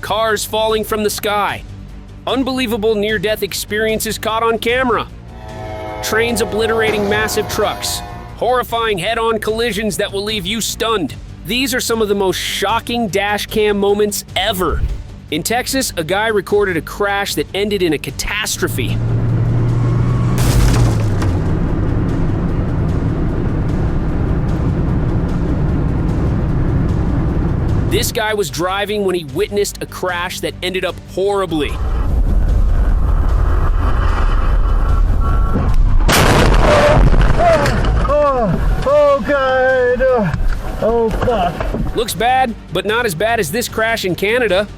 cars falling from the sky. Unbelievable near-death experiences caught on camera. Trains obliterating massive trucks. Horrifying head-on collisions that will leave you stunned. These are some of the most shocking dashcam moments ever. In Texas, a guy recorded a crash that ended in a catastrophe. This guy was driving when he witnessed a crash that ended up horribly. Oh God! Oh fuck! Looks bad, but not as bad as this crash in Canada.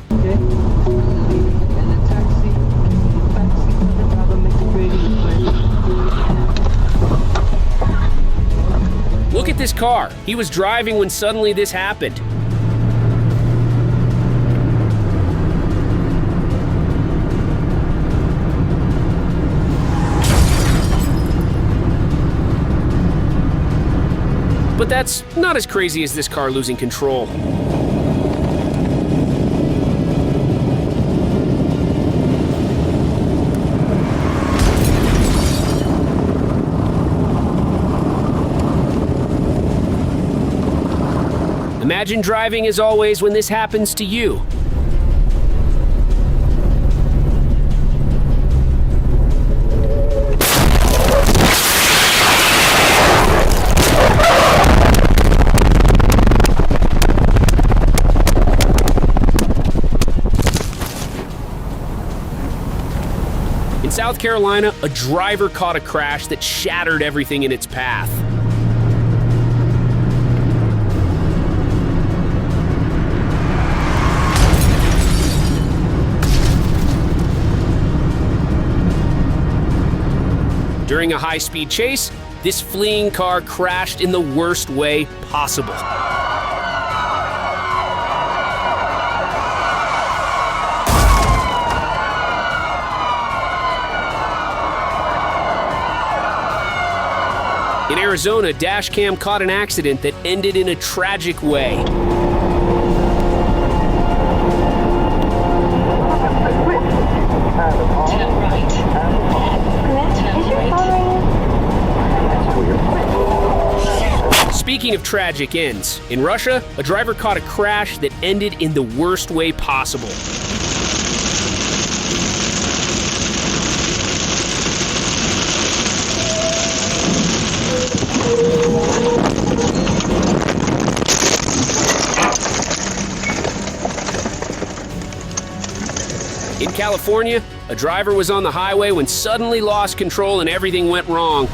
Look at this car. He was driving when suddenly this happened. But that's not as crazy as this car losing control. Imagine driving as always when this happens to you. In South Carolina, a driver caught a crash that shattered everything in its path. During a high-speed chase, this fleeing car crashed in the worst way possible. In Arizona, Dashcam caught an accident that ended in a tragic way. Speaking of tragic ends, in Russia, a driver caught a crash that ended in the worst way possible. In California, a driver was on the highway when suddenly lost control and everything went wrong.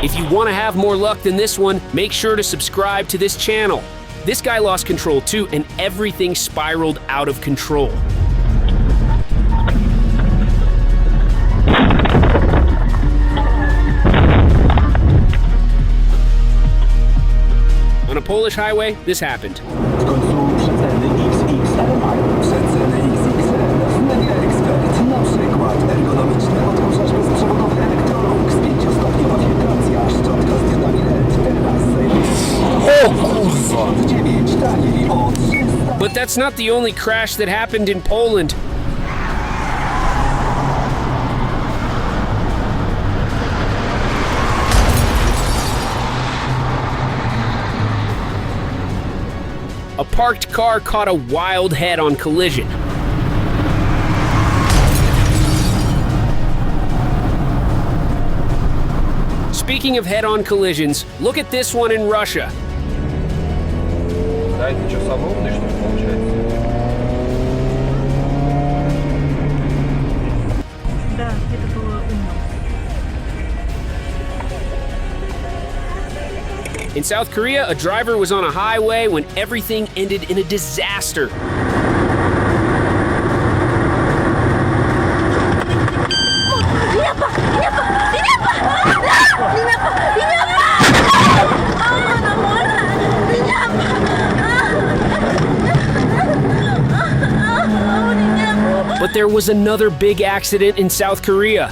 If you want to have more luck than this one, make sure to subscribe to this channel. This guy lost control too, and everything spiraled out of control. On a Polish highway, this happened. But that's not the only crash that happened in Poland. A parked car caught a wild head-on collision. Speaking of head-on collisions, look at this one in Russia. In South Korea, a driver was on a highway when everything ended in a disaster. But there was another big accident in South Korea.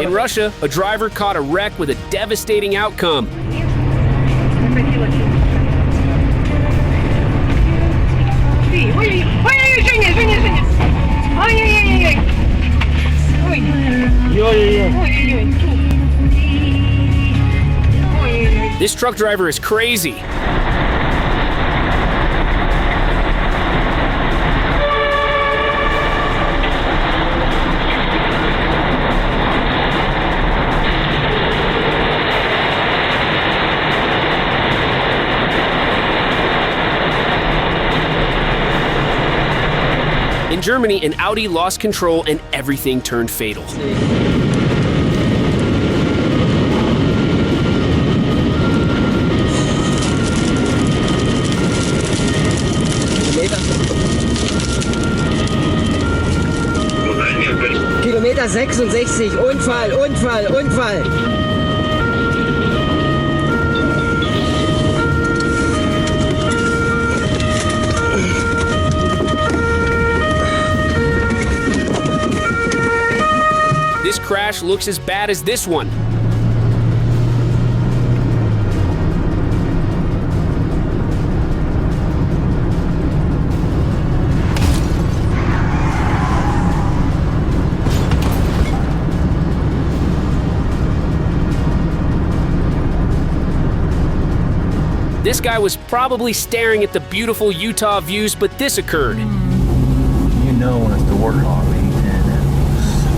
In Russia, a driver caught a wreck with a devastating outcome. This truck driver is crazy. In Germany, an Audi lost control and everything turned fatal. Kilometer 66, Unfall. This crash looks as bad as this one. This guy was probably staring at the beautiful Utah views, but this occurred. You know when it's the work on me, and it was so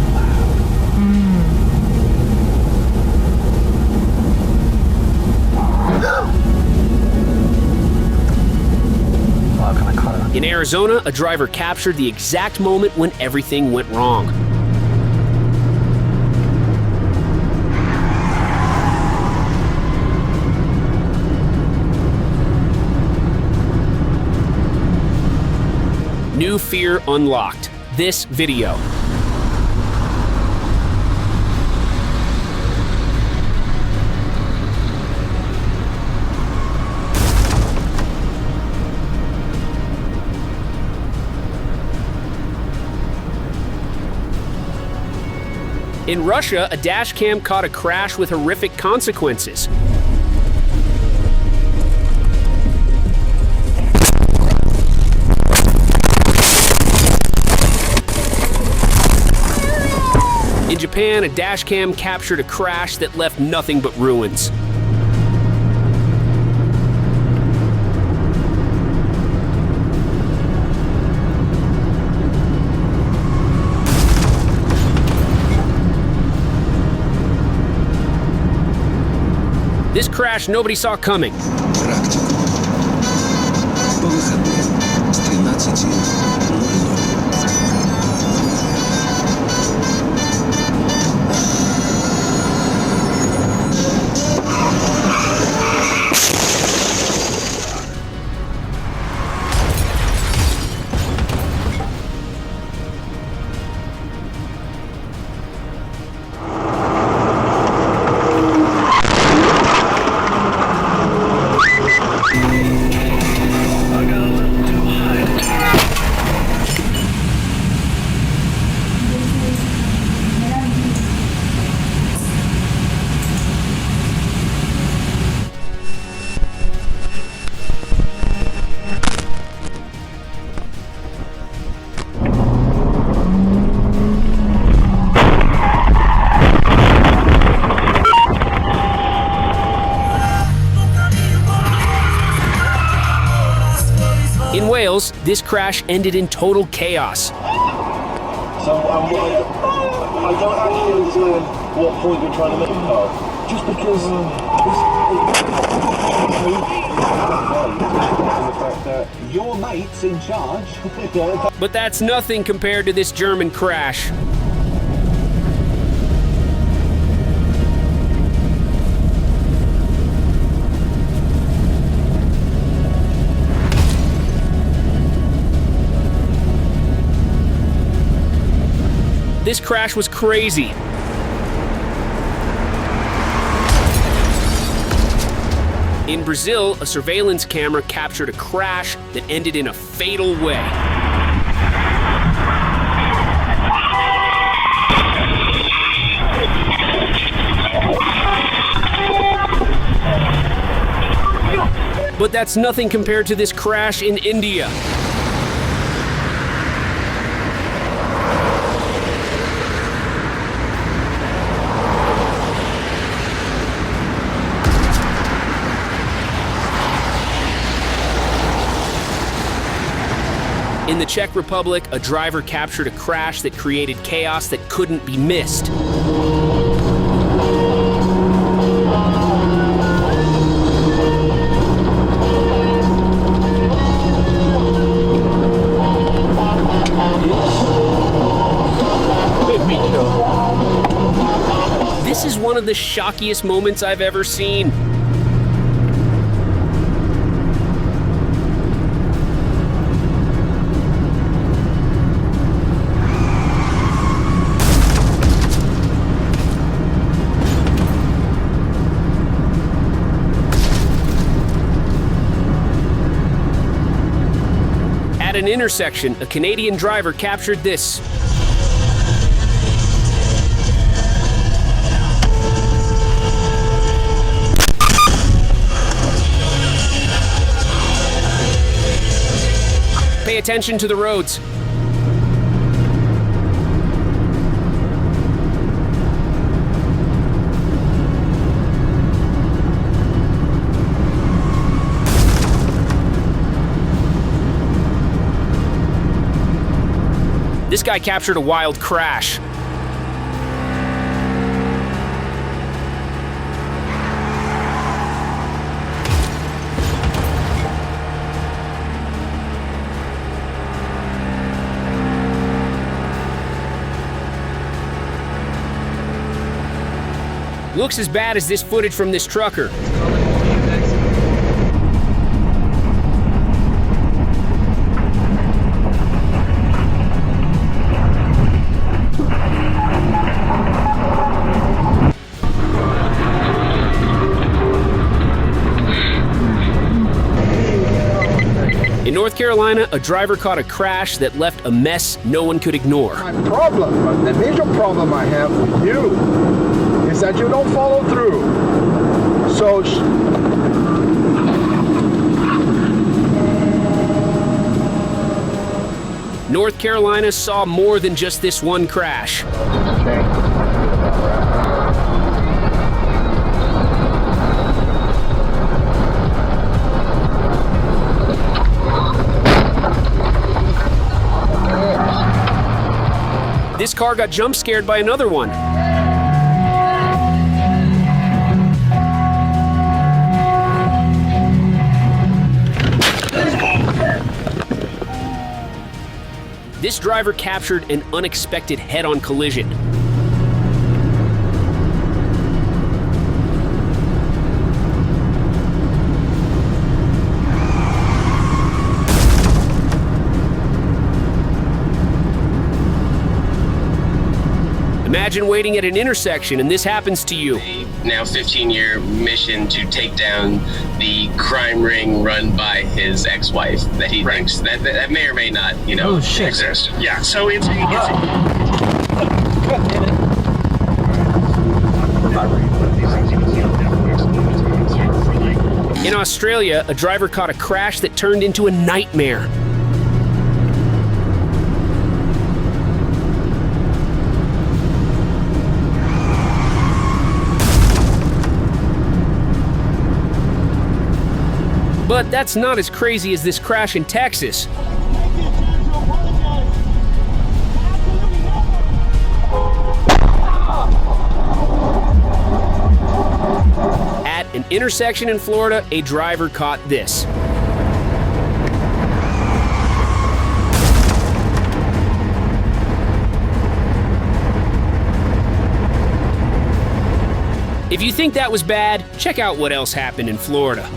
loud. Can I cut it? In Arizona, a driver captured the exact moment when everything went wrong. New fear unlocked. This video. In Russia, a dashcam caught a crash with horrific consequences. In Japan, a dashcam captured a crash that left nothing but ruins. This crash nobody saw coming. In Wales, this crash ended in total chaos. So I don't actually understand what point you're trying to make, Carl. Just because the fact that your mate's in charge. But that's nothing compared to this German crash. This crash was crazy. In Brazil, a surveillance camera captured a crash that ended in a fatal way. But that's nothing compared to this crash in India. In the Czech Republic, a driver captured a crash that created chaos that couldn't be missed. This is one of the shockiest moments I've ever seen. At an intersection, a Canadian driver captured this. Pay attention to the roads. This guy captured a wild crash. Looks as bad as this footage from this trucker. In North Carolina, a driver caught a crash that left a mess no one could ignore. My problem, the major problem I have with you is that you don't follow through. So North Carolina saw more than just this one crash. This car got jump scared by another one. This driver captured an unexpected head-on collision. Imagine waiting at an intersection and this happens to you. A now 15-year mission to take down the crime ring run by his ex-wife that he thinks that may or may not, exist. Yeah, so it's In Australia, a driver caught a crash that turned into a nightmare. But that's not as crazy as this crash in Texas. At an intersection in Florida, a driver caught this. If you think that was bad, check out what else happened in Florida.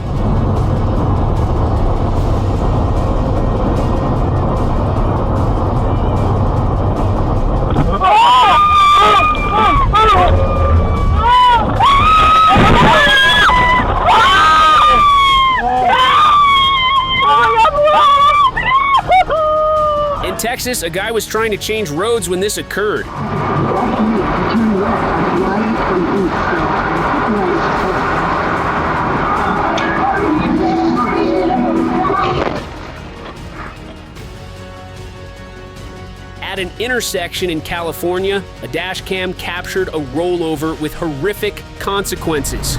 Oh! Texas, a guy was trying to change roads when this occurred. At an intersection in California, a dash cam captured a rollover with horrific consequences.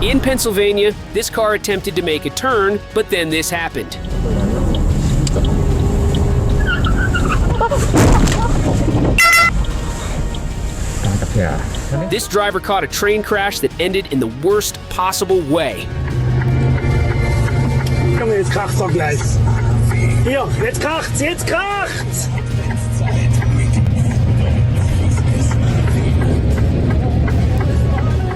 In Pennsylvania, this car attempted to make a turn, but then this happened. This driver caught a train crash that ended in the worst possible way. Junge, jetzt kracht's doch gleich. Hier, jetzt kracht's, jetzt kracht's!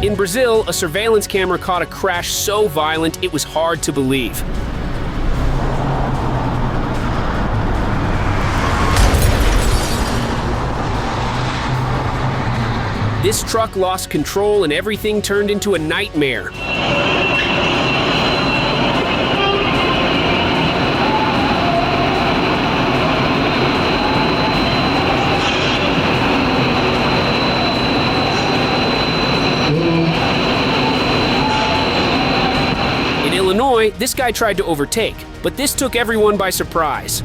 In Brazil, a surveillance camera caught a crash so violent it was hard to believe. This truck lost control and everything turned into a nightmare. In Illinois, this guy tried to overtake, but this took everyone by surprise.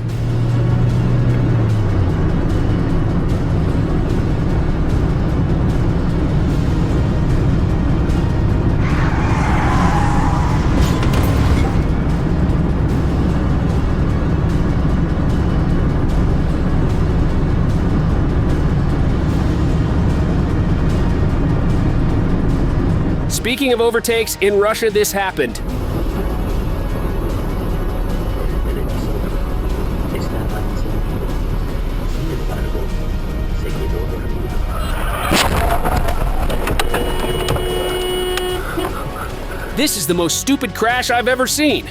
Speaking of overtakes, in Russia this happened. This is the most stupid crash I've ever seen.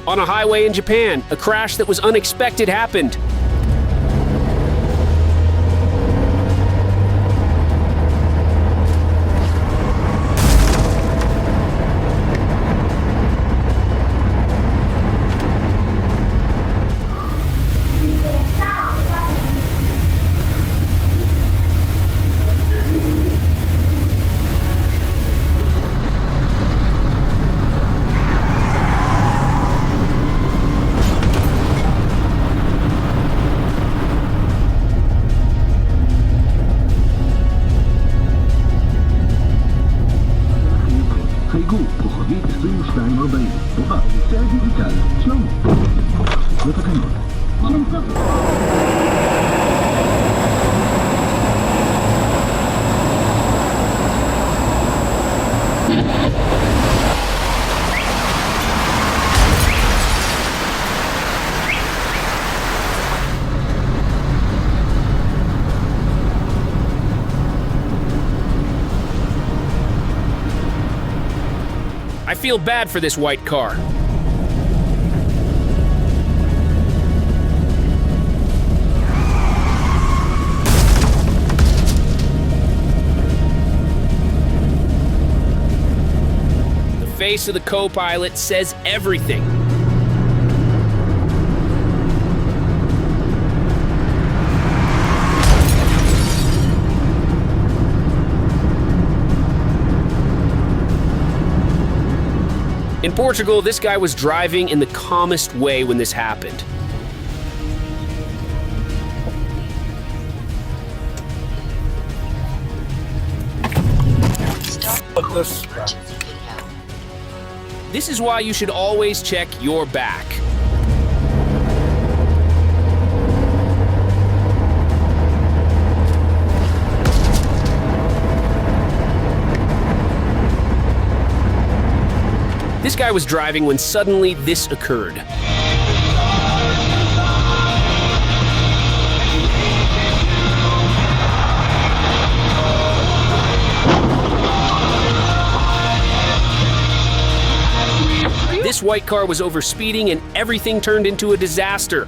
On a highway in Japan, a crash that was unexpected happened. I feel bad for this white car. The face of the co-pilot says everything. In Portugal, this guy was driving in the calmest way when this happened. This is why you should always check your back. This guy was driving when suddenly this occurred. white car was overspeeding and everything turned into a disaster.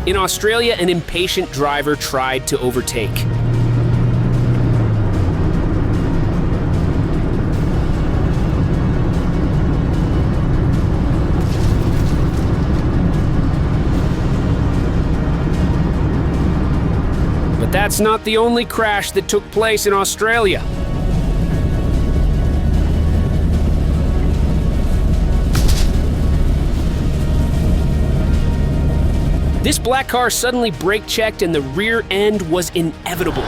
In Australia, an impatient driver tried to overtake. But that's not the only crash that took place in Australia. This black car suddenly brake checked and the rear end was inevitable.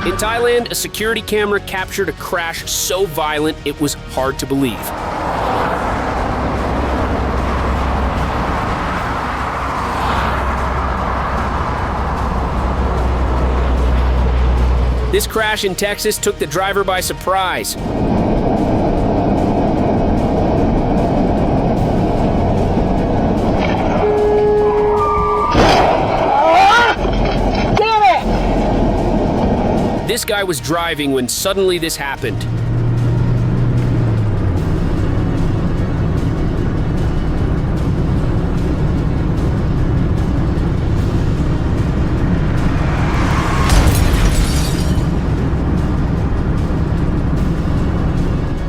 In Thailand, a security camera captured a crash so violent it was hard to believe. This crash in Texas took the driver by surprise. This guy was driving when suddenly this happened.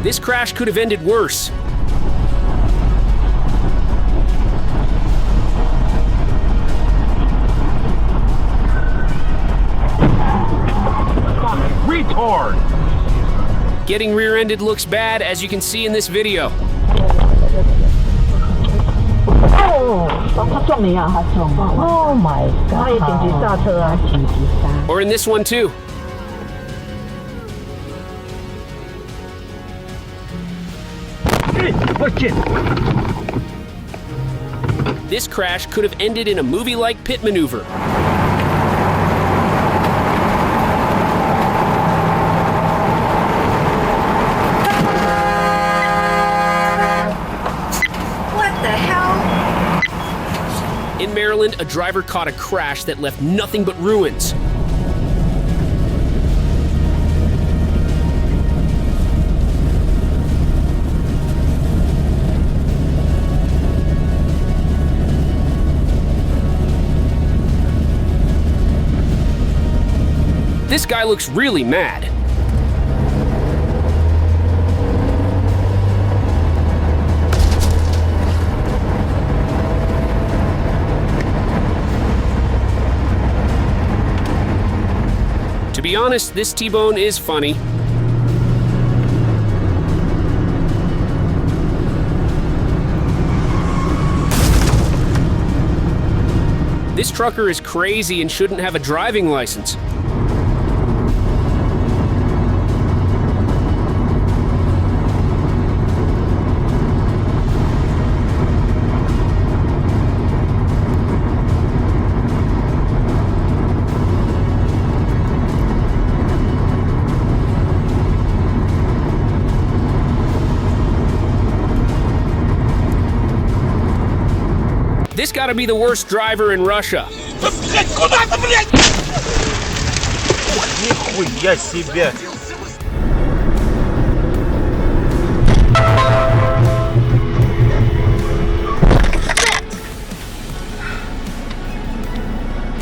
This crash could have ended worse. Retard! Getting rear-ended looks bad, as you can see in this video. Oh my God. Or in this one too. This crash could have ended in a movie-like pit maneuver. What the hell? In Maryland, a driver caught a crash that left nothing but ruins. This guy looks really mad. To be honest, this T-bone is funny. This trucker is crazy and shouldn't have a driving license. This gotta be the worst driver in Russia. Нихуя себе!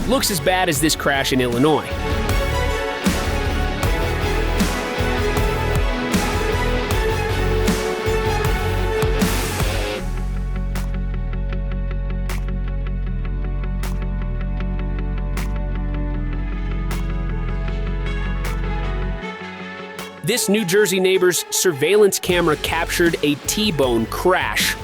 Looks as bad as this crash in Illinois. This New Jersey neighbor's surveillance camera captured a T-bone crash.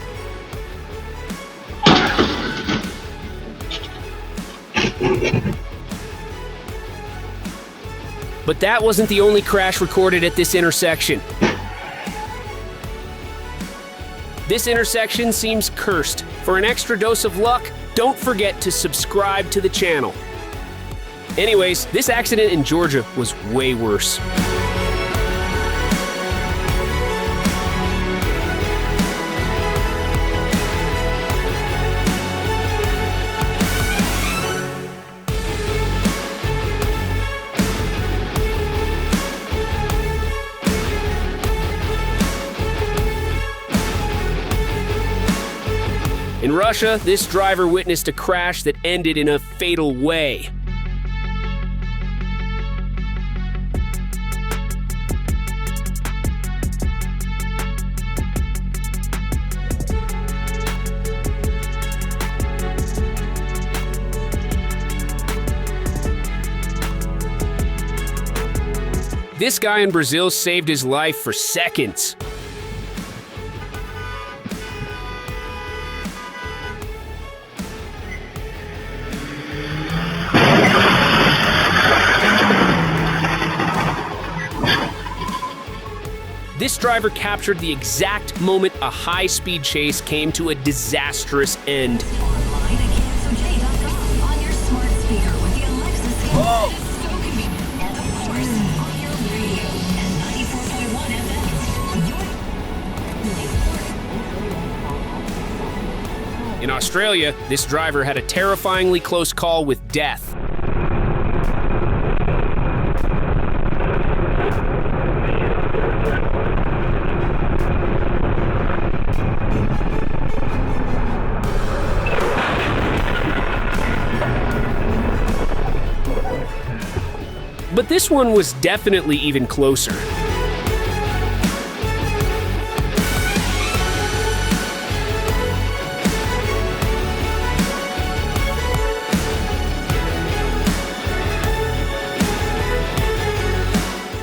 But that wasn't the only crash recorded at this intersection. This intersection seems cursed. For an extra dose of luck, don't forget to subscribe to the channel. Anyways, this accident in Georgia was way worse. In Russia, this driver witnessed a crash that ended in a fatal way. This guy in Brazil saved his life for seconds. This driver captured the exact moment a high-speed chase came to a disastrous end. Online at KXOJ.com on your smart speaker with the Alexa skill. That is so convenient. And of course, on your radio at 94.1 FM. In Australia, this driver had a terrifyingly close call with death. But this one was definitely even closer.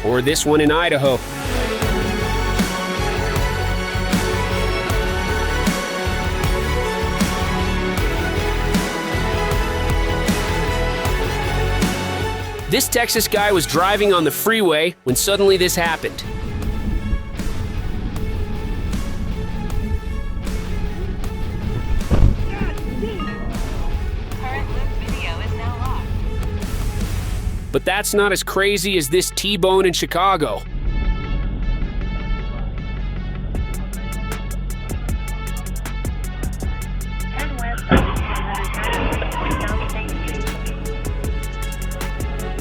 Or this one in Idaho. This Texas guy was driving on the freeway when suddenly this happened. Current loop video is now locked. But that's not as crazy as this T-bone in Chicago.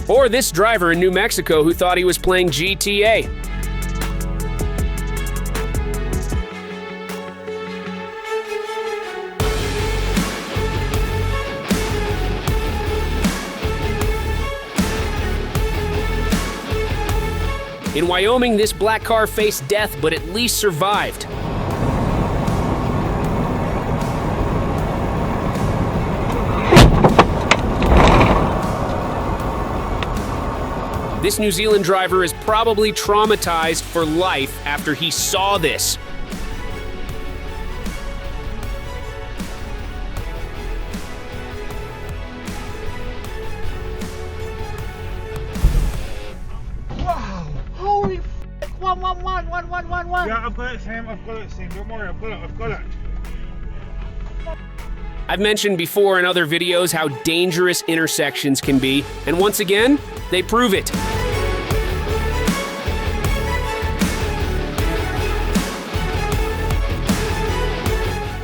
Or this driver in New Mexico who thought he was playing GTA. In Wyoming, this black car faced death but at least survived. This New Zealand driver is probably traumatized for life after he saw this. Wow! Holy f***! 111! Yeah, I've got it, Sam. I've got it, Sam. Don't worry, I've got it. I've mentioned before in other videos how dangerous intersections can be, and once again, they prove it.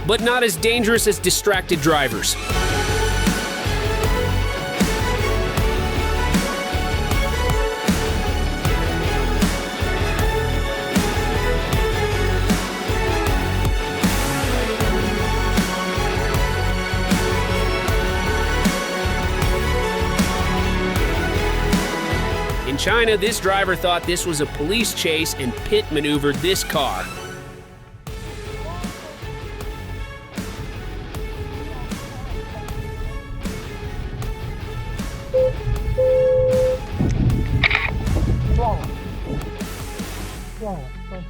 But not as dangerous as distracted drivers. In China, this driver thought this was a police chase and pit maneuvered this car.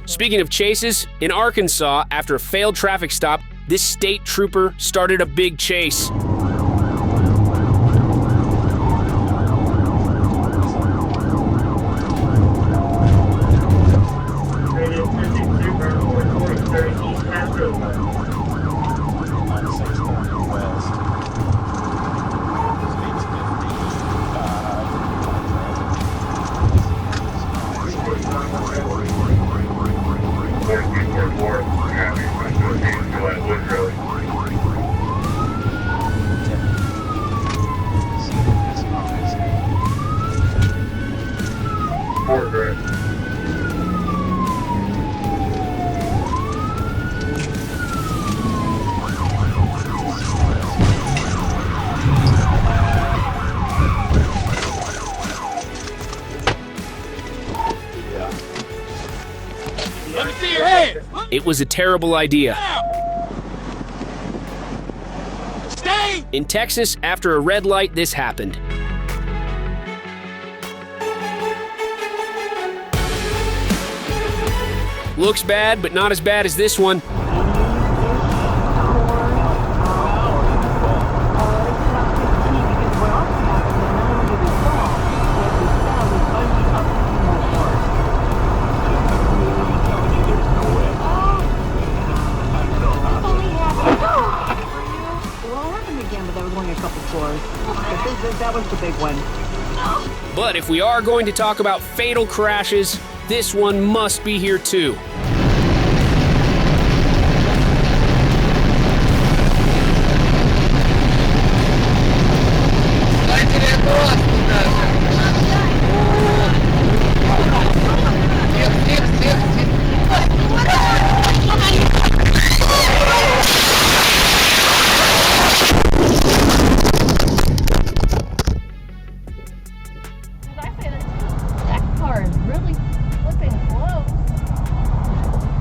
Speaking of chases, in Arkansas, after a failed traffic stop, this state trooper started a big chase. Radio 52, East Half Road. it was a terrible idea. Stay! In Texas, after a red light, this happened. Looks bad, but not as bad as this one. That was the big one. But if we are going to talk about fatal crashes, this one must be here too.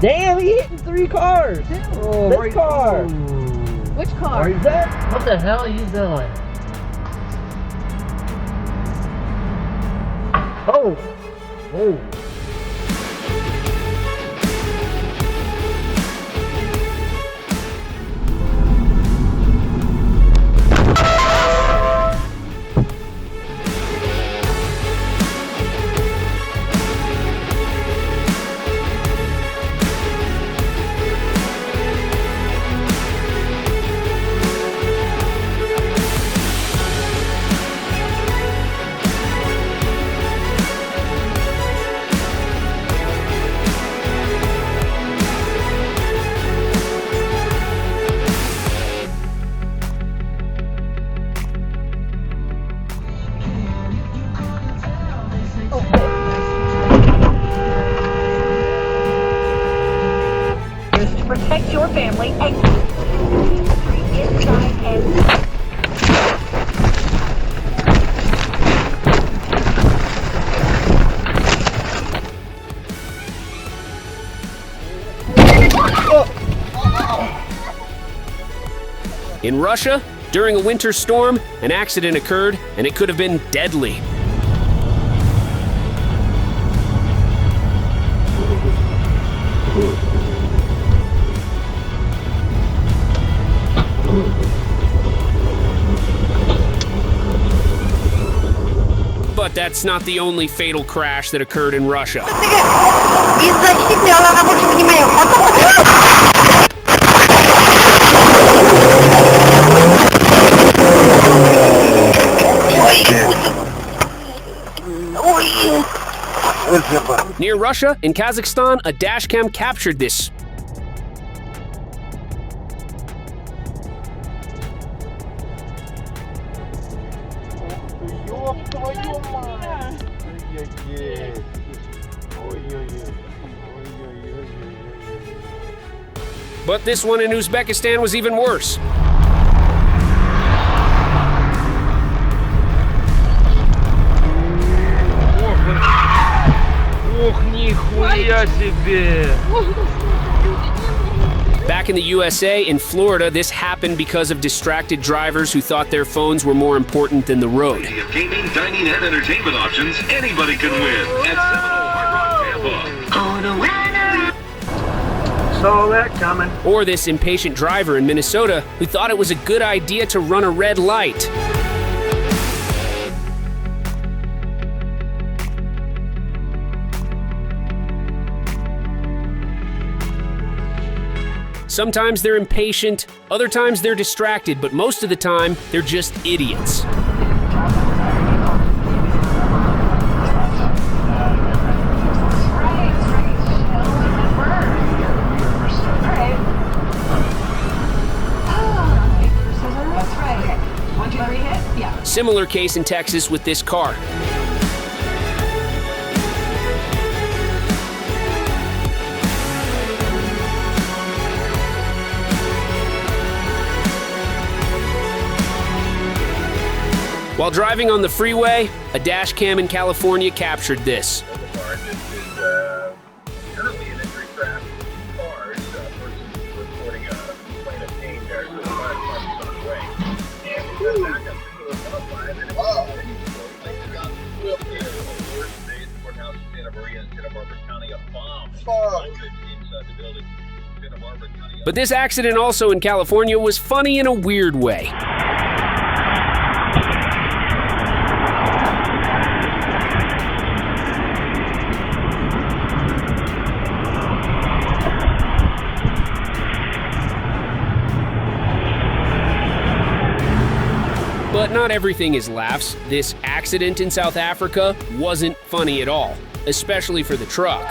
Damn, he hitting 3 cars. Oh, this car. Which car? Is that? What the hell are you doing? Oh. Oh. Protect your family. Inside and In Russia, during a winter storm, an accident occurred and it could have been deadly. But that's not the only fatal crash that occurred in Russia. Near Russia, in Kazakhstan, a dashcam captured this. But this one in Uzbekistan was even worse. Back in the USA, in Florida, this happened because of distracted drivers who thought their phones were more important than the road. Gaming, dining, and entertainment options, anybody can win at Seminole Hard Rock Tampa. Saw that coming. Or this impatient driver in Minnesota who thought it was a good idea to run a red light. Sometimes they're impatient, other times they're distracted, but most of the time, they're just idiots. Similar case in Texas with this car. While driving on the freeway, a dash cam in California captured this. Currently an injury crash cars. there, so the fire department's on the way. And we got backup to go with 105, and it was they got flew up the worst days in courthouse in Santa Maria and Santa Barbara County. A bomb exploded inside the building. Santa Barbara County. But this accident also in California was funny in a weird way. But not everything is laughs. This accident in South Africa wasn't funny at all, especially for the truck.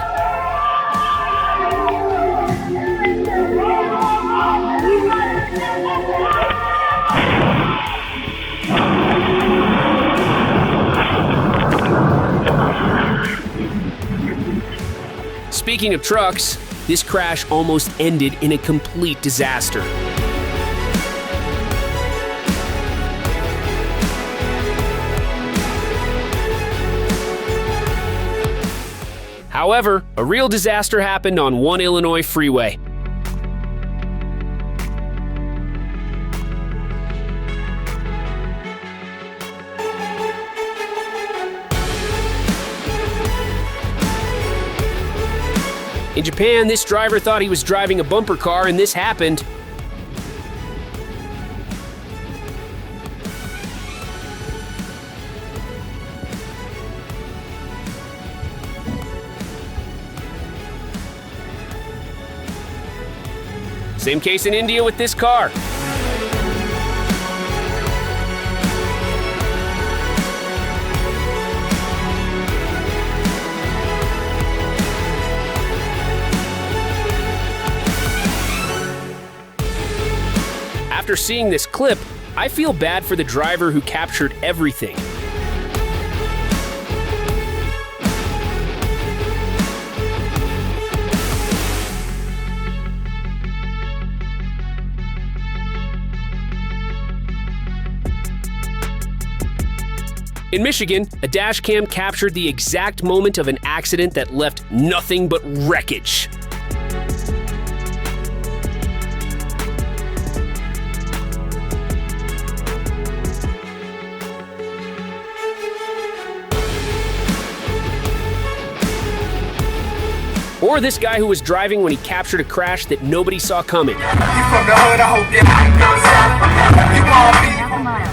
Speaking of trucks, this crash almost ended in a complete disaster. However, a real disaster happened on one Illinois freeway. In Japan, this driver thought he was driving a bumper car and this happened. Same case in India with this car. After seeing this clip, I feel bad for the driver who captured everything. In Michigan, a dash cam captured the exact moment of an accident that left nothing but wreckage. Or this guy who was driving when he captured a crash that nobody saw coming. You from the hood, I hope you Half a mile.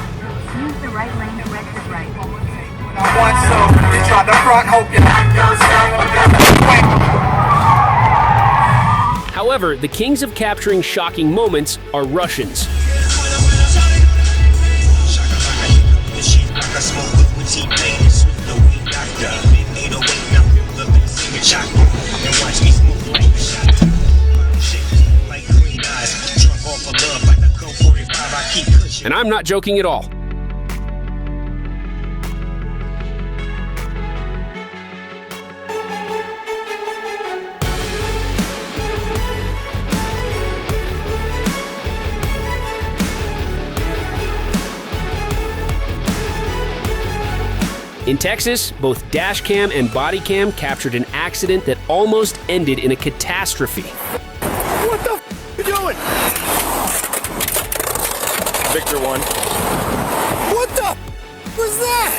Use the right lane to exit right. want so you try the front, hope you However, the kings of capturing shocking moments are Russians. And I'm not joking at all. In Texas, both Dashcam and Bodycam captured an accident that almost ended in a catastrophe. What the f*** you doing? Victor 1. What the f*** was that?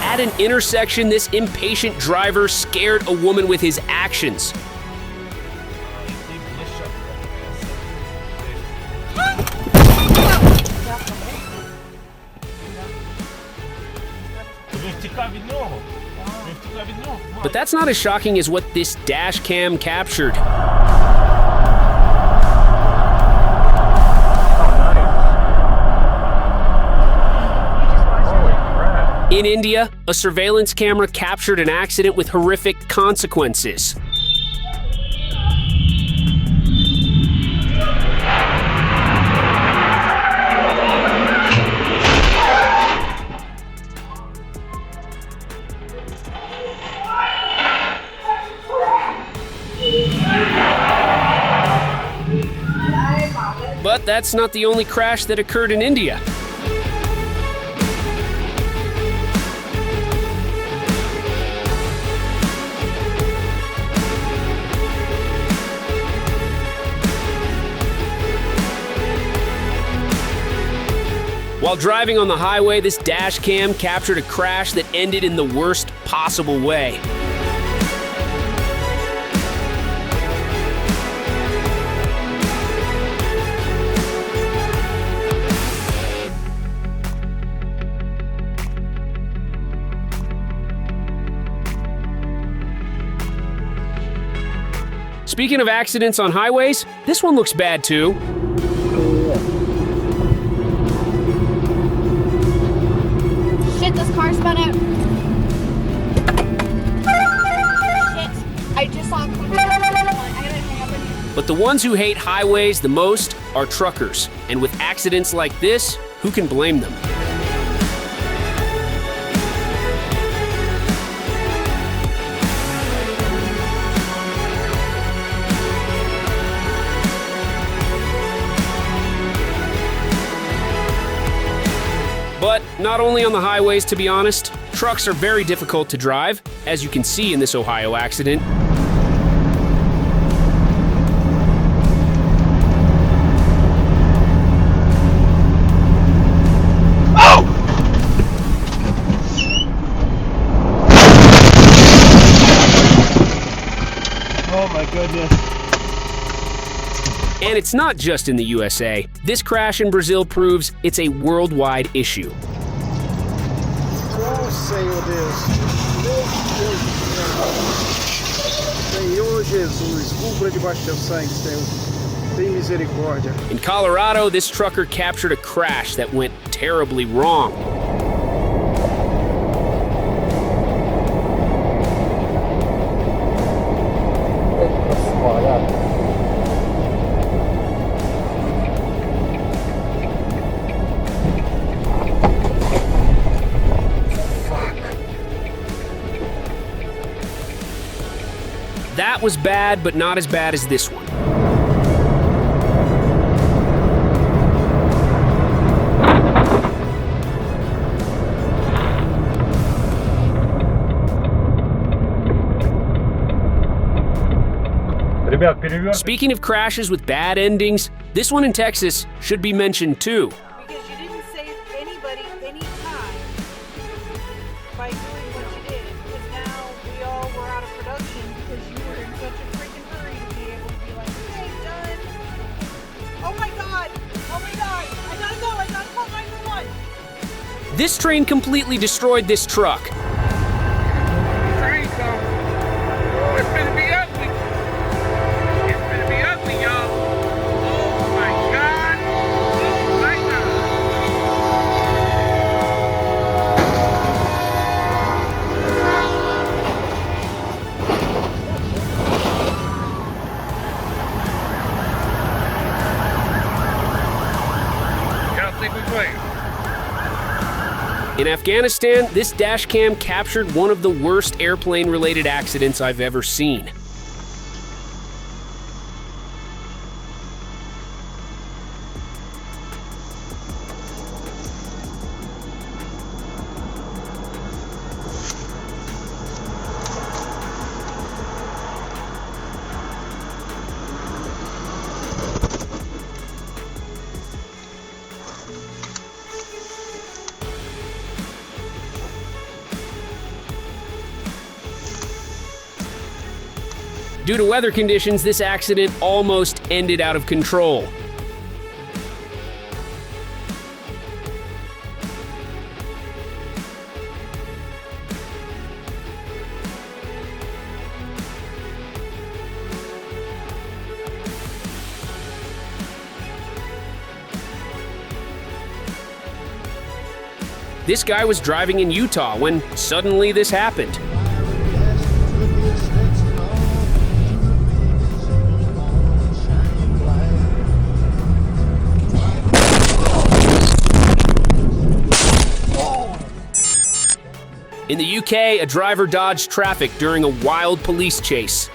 At an intersection, this impatient driver scared a woman with his actions. But that's not as shocking as what this dash cam captured. In India, a surveillance camera captured an accident with horrific consequences. But that's not the only crash that occurred in India. While driving on the highway, this dash cam captured a crash that ended in the worst possible way. Speaking of accidents on highways, this one looks bad too. Shit, this car spun out. Shit, I just saw a car. I gotta hang up on you. But the ones who hate highways the most are truckers. And with accidents like this, who can blame them? But not only on the highways, to be honest, trucks are very difficult to drive, as you can see in this Ohio accident. Oh my goodness. And it's not just in the USA. This crash in Brazil proves it's a worldwide issue. Oh, Senhor Deus. Senhor Jesus, cubra debaixo teu sangue, Senhor. Tem misericórdia. In Colorado, this trucker captured a crash that went terribly wrong. That was bad, but not as bad as this one. Speaking of crashes with bad endings, this one in Texas should be mentioned too. Because you didn't save anybody any time by doing what you did. Because now we all were out of production because you were in such a freaking hurry to be able to be like, okay, done. Oh my god! Oh my god! I gotta go! I gotta call 911! This train completely destroyed this truck. Train come. Oh, it's gonna be ugly. It's gonna be ugly, y'all. Oh my god. Oh my god. Y'all think we playing? In Afghanistan, this dash cam captured one of the worst airplane-related accidents I've ever seen. Due to weather conditions, this accident almost ended out of control. This guy was driving in Utah when suddenly this happened. In the UK, a driver dodged traffic during a wild police chase.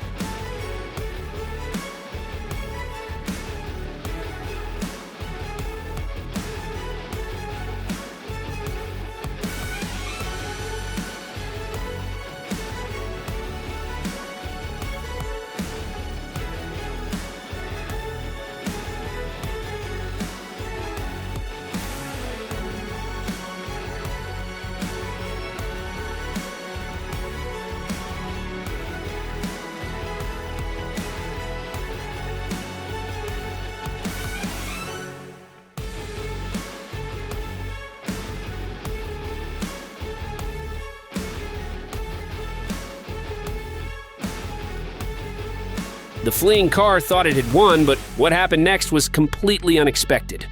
The fleeing car thought it had won, but what happened next was completely unexpected.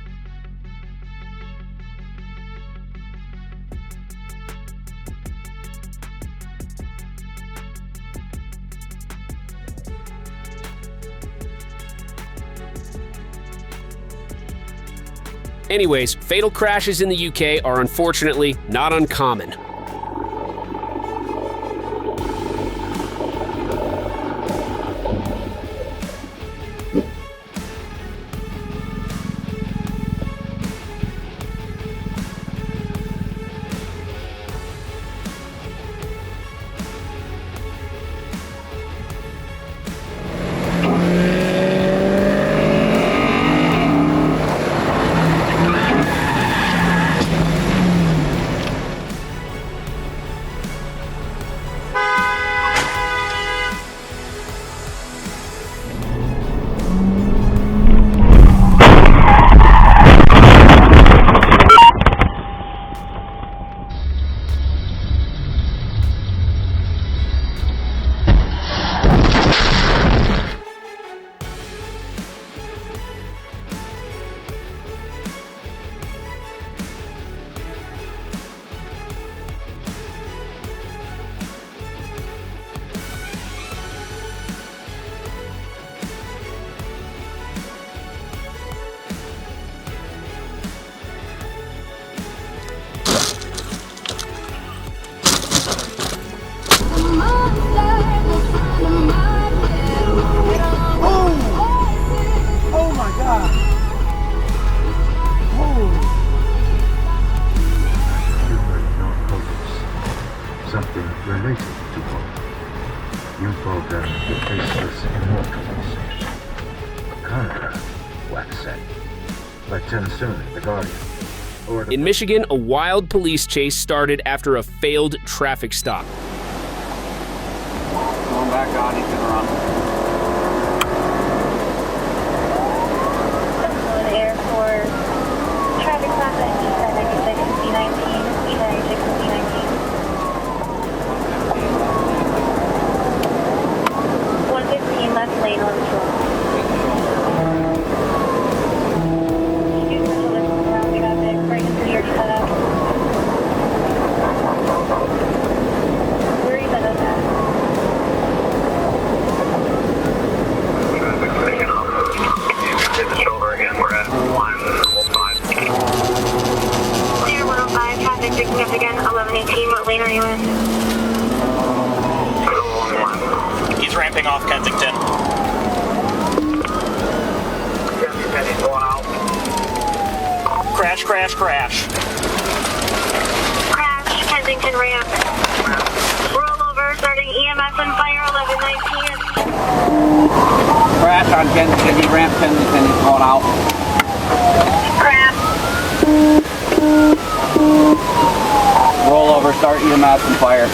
Anyways, fatal crashes in the UK are unfortunately not uncommon. Something related to hope. You program the faceless immortals. Conquer, wax said. But too soon, the Guardian. In Michigan, a wild police chase started after a failed traffic stop. Going back on, he's gonna run. Air for traffic stop at E96 and C19, E96 and C19. 115 left lane on the shoulder. Traffic, right into your setup. Where are you set up at? Hit the shoulder again, we're at 105. Clear 105, traffic picking up again, 1118, what lane are you in? He's ramping off Kensington. Kensington, he's going out. Crash, crash, crash. Crash, Kensington ramp. Rollover, starting EMS and fire, 1119. Crash on Kensington, he ramped Kensington, he's going out. Crash. Rollover, start EMS and fire.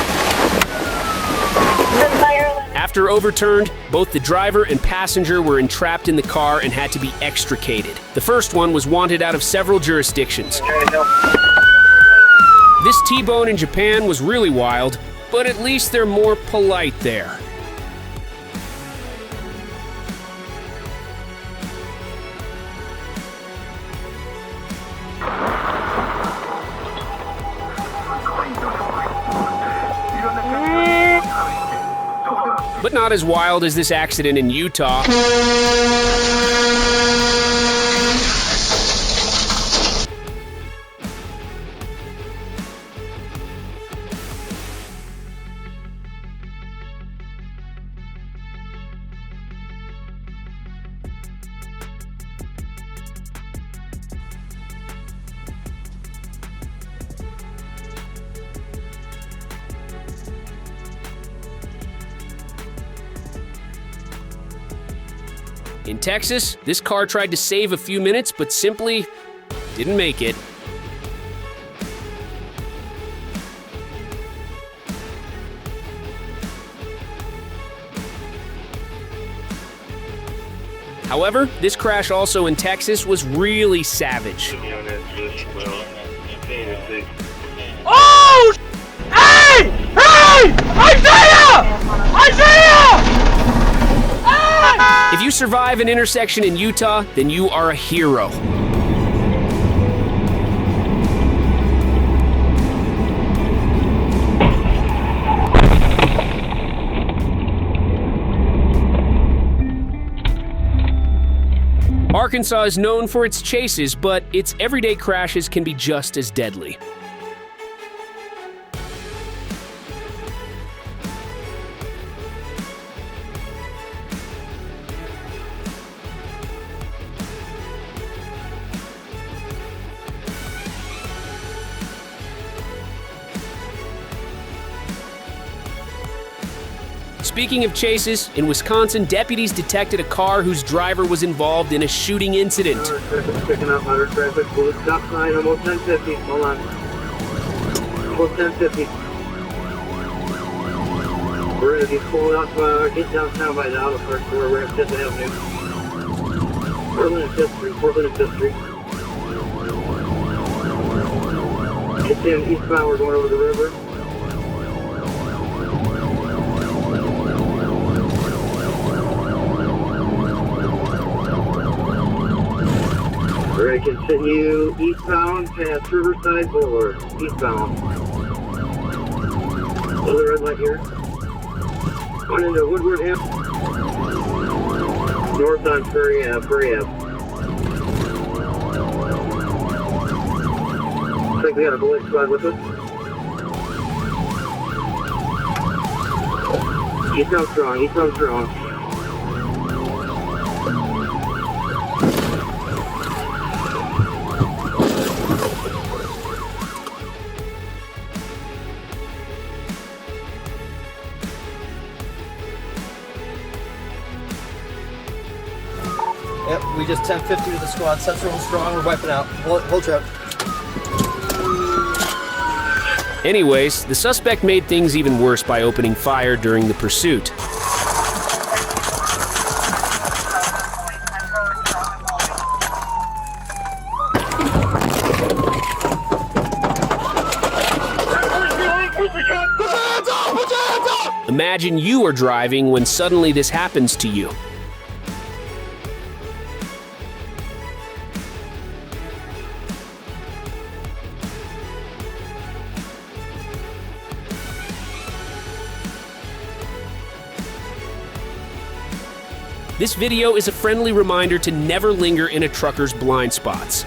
After overturned, both the driver and passenger were entrapped in the car and had to be extricated. The first one was wanted out of several jurisdictions. This T-bone in Japan was really wild, but at least they're more polite there. But not as wild as this accident in Utah. In Texas, this car tried to save a few minutes, but simply didn't make it. However, this crash also in Texas was really savage. Oh! Hey! Hey! Isaiah! Isaiah! Hey! If you survive an intersection in Utah, then you are a hero. Arkansas is known for its chases, but its everyday crashes can be just as deadly. Speaking of chases, in Wisconsin, deputies detected a car whose driver was involved in a shooting incident. Picking up motor traffic, full stop sign, almost 1050. Hold on. Almost 1050. We're going to be pulling up, get downtown by now, the first floor, we're at 5th Avenue. Portland and 5th Street, Portland and 5th Street. It's in eastbound, we're going over the river. We're going to continue eastbound past Riverside Boulevard, eastbound. Another red light here. Going into Woodward Ave. North on Prairie Ave, Prairie Ave. Looks like we got a bullet squad with us. Eastbound strong, eastbound strong. Yep, we just 1050 to the squad. Central and strong, we're wiping out. Whole trip. Anyways, the suspect made things even worse by opening fire during the pursuit. Imagine you are driving when suddenly this happens to you. This video is a friendly reminder to never linger in a trucker's blind spots.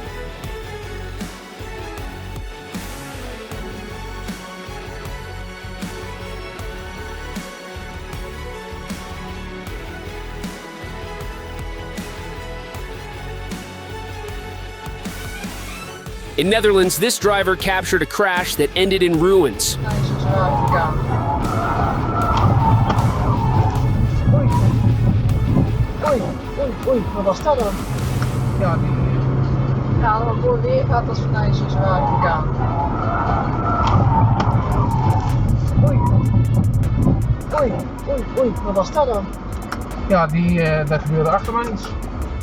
In Netherlands, this driver captured a crash that ended in ruins. Oei, wat was dat dan? Ja, maar voor weer gaat als vanuit zo zwaar gegaan. Oei, wat was dat dan? Ja, dat gebeurde achter mij iets.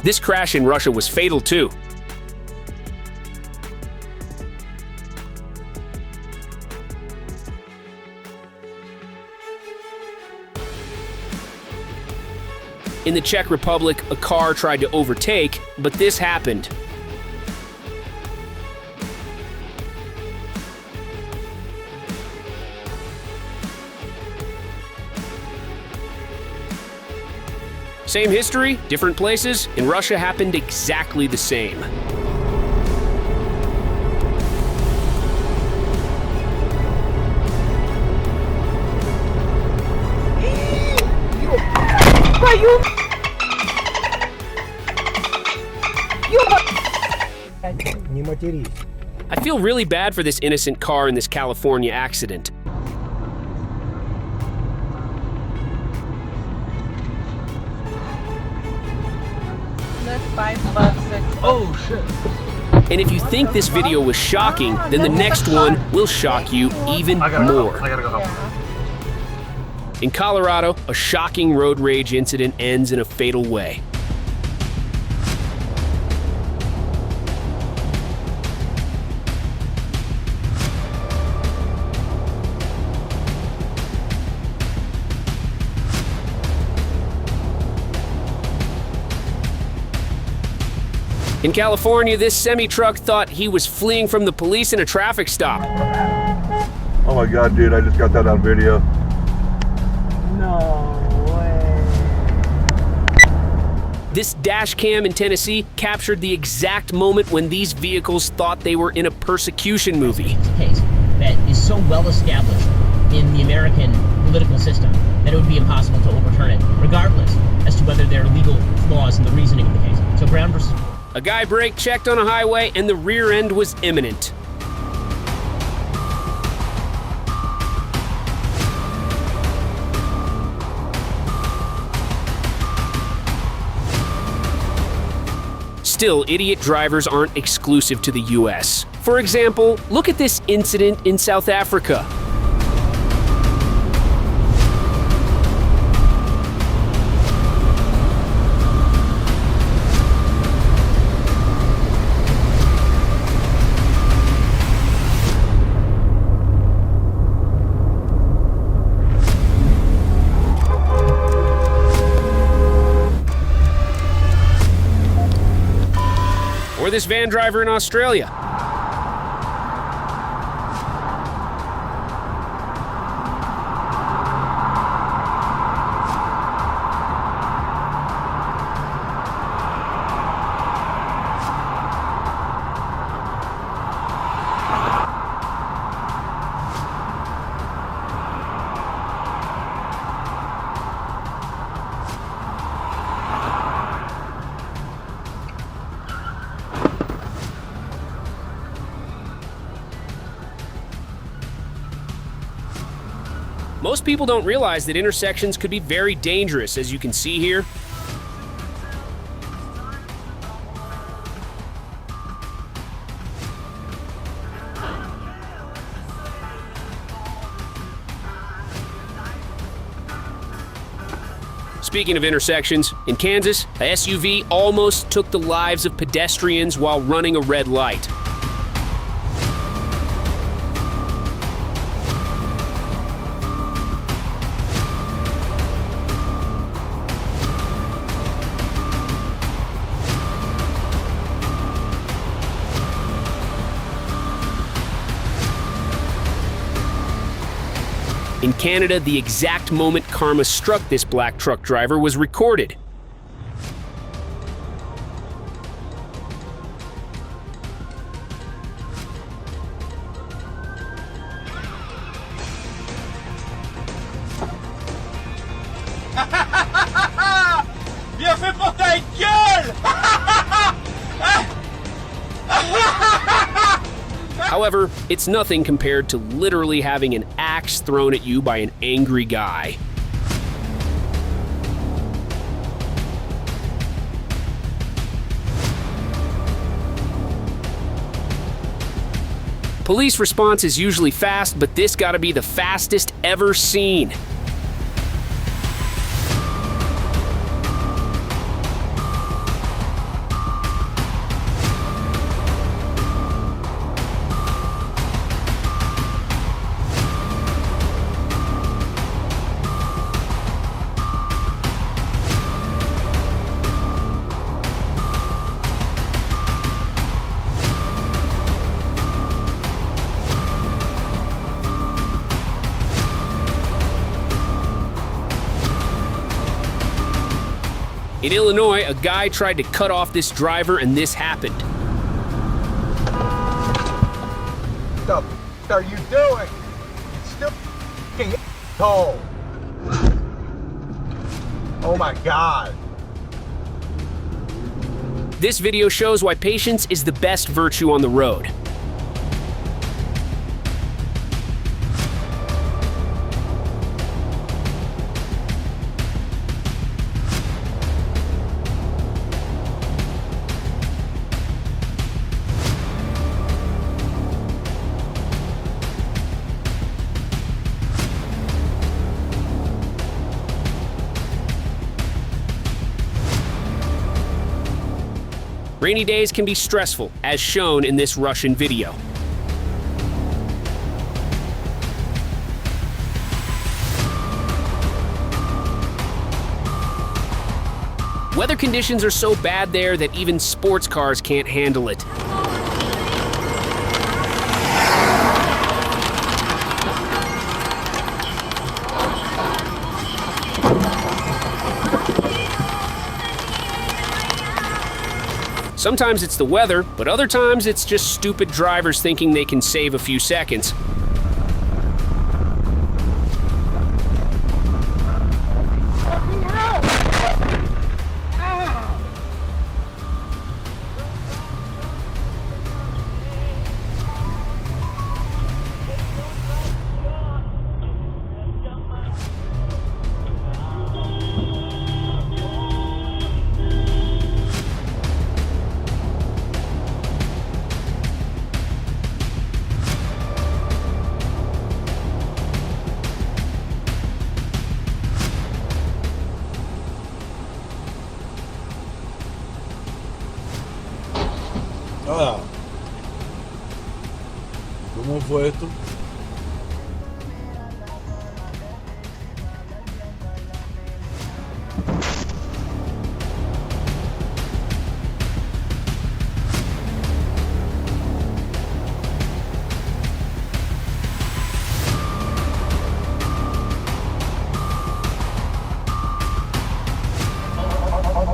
This crash in Russia was fatal too. In the Czech Republic, a car tried to overtake, but this happened. Same history, different places. In Russia happened exactly the same. I feel really bad for this innocent car in this California accident. Oh shit. And if you think this video was shocking, then the next one will shock you even more. I gotta go help. In Colorado, a shocking road rage incident ends in a fatal way. In California, this semi-truck thought he was fleeing from the police in a traffic stop. Oh my God, dude, I just got that on video. No way. This dash cam in Tennessee captured the exact moment when these vehicles thought they were in a persecution movie. It's a case that is so well established in the American political system that it would be impossible to overturn it, regardless as to whether there are legal flaws in the reasoning of the case. So Brown versus... A guy brake checked on a highway and the rear end was imminent. Still, idiot drivers aren't exclusive to the US. For example, look at this incident in South Africa. Or this van driver in Australia. Most people don't realize that intersections could be very dangerous, as you can see here. Speaking of intersections, in Kansas, a SUV almost took the lives of pedestrians while running a red light. In Canada, the exact moment karma struck this black truck driver was recorded. Bien fait pour ta gueule! However, it's nothing compared to literally having an axe thrown at you by an angry guy. Police response is usually fast, but this gotta be the fastest ever seen. In Illinois, a guy tried to cut off this driver and this happened. What the f are you doing? Still f***ing asshole. Oh my God. This video shows why patience is the best virtue on the road. Rainy days can be stressful, as shown in this Russian video. Weather conditions are so bad there that even sports cars can't handle it. Sometimes it's the weather, but other times it's just stupid drivers thinking they can save a few seconds. Ah, ¿cómo fue esto?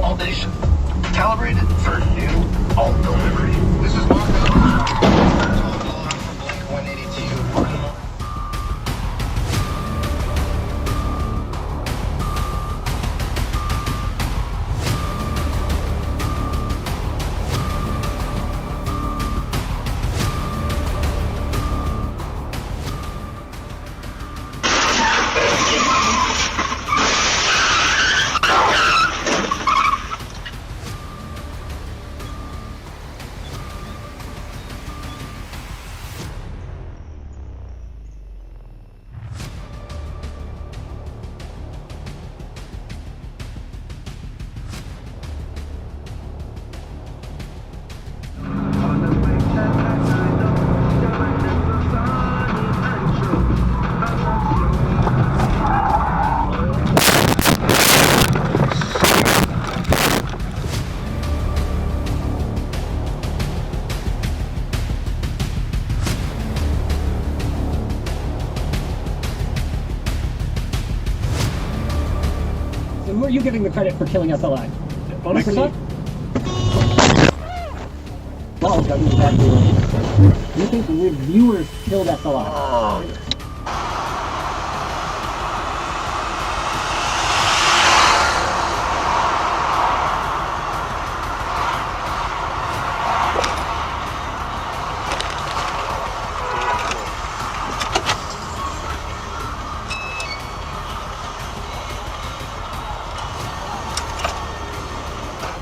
All nation. Calibrated for new alt delivery. This is Marco. Blink 182. Who are you giving the credit for killing SLI? Bonus percent? Well, that means exactly what you think the reviewers killed SLI?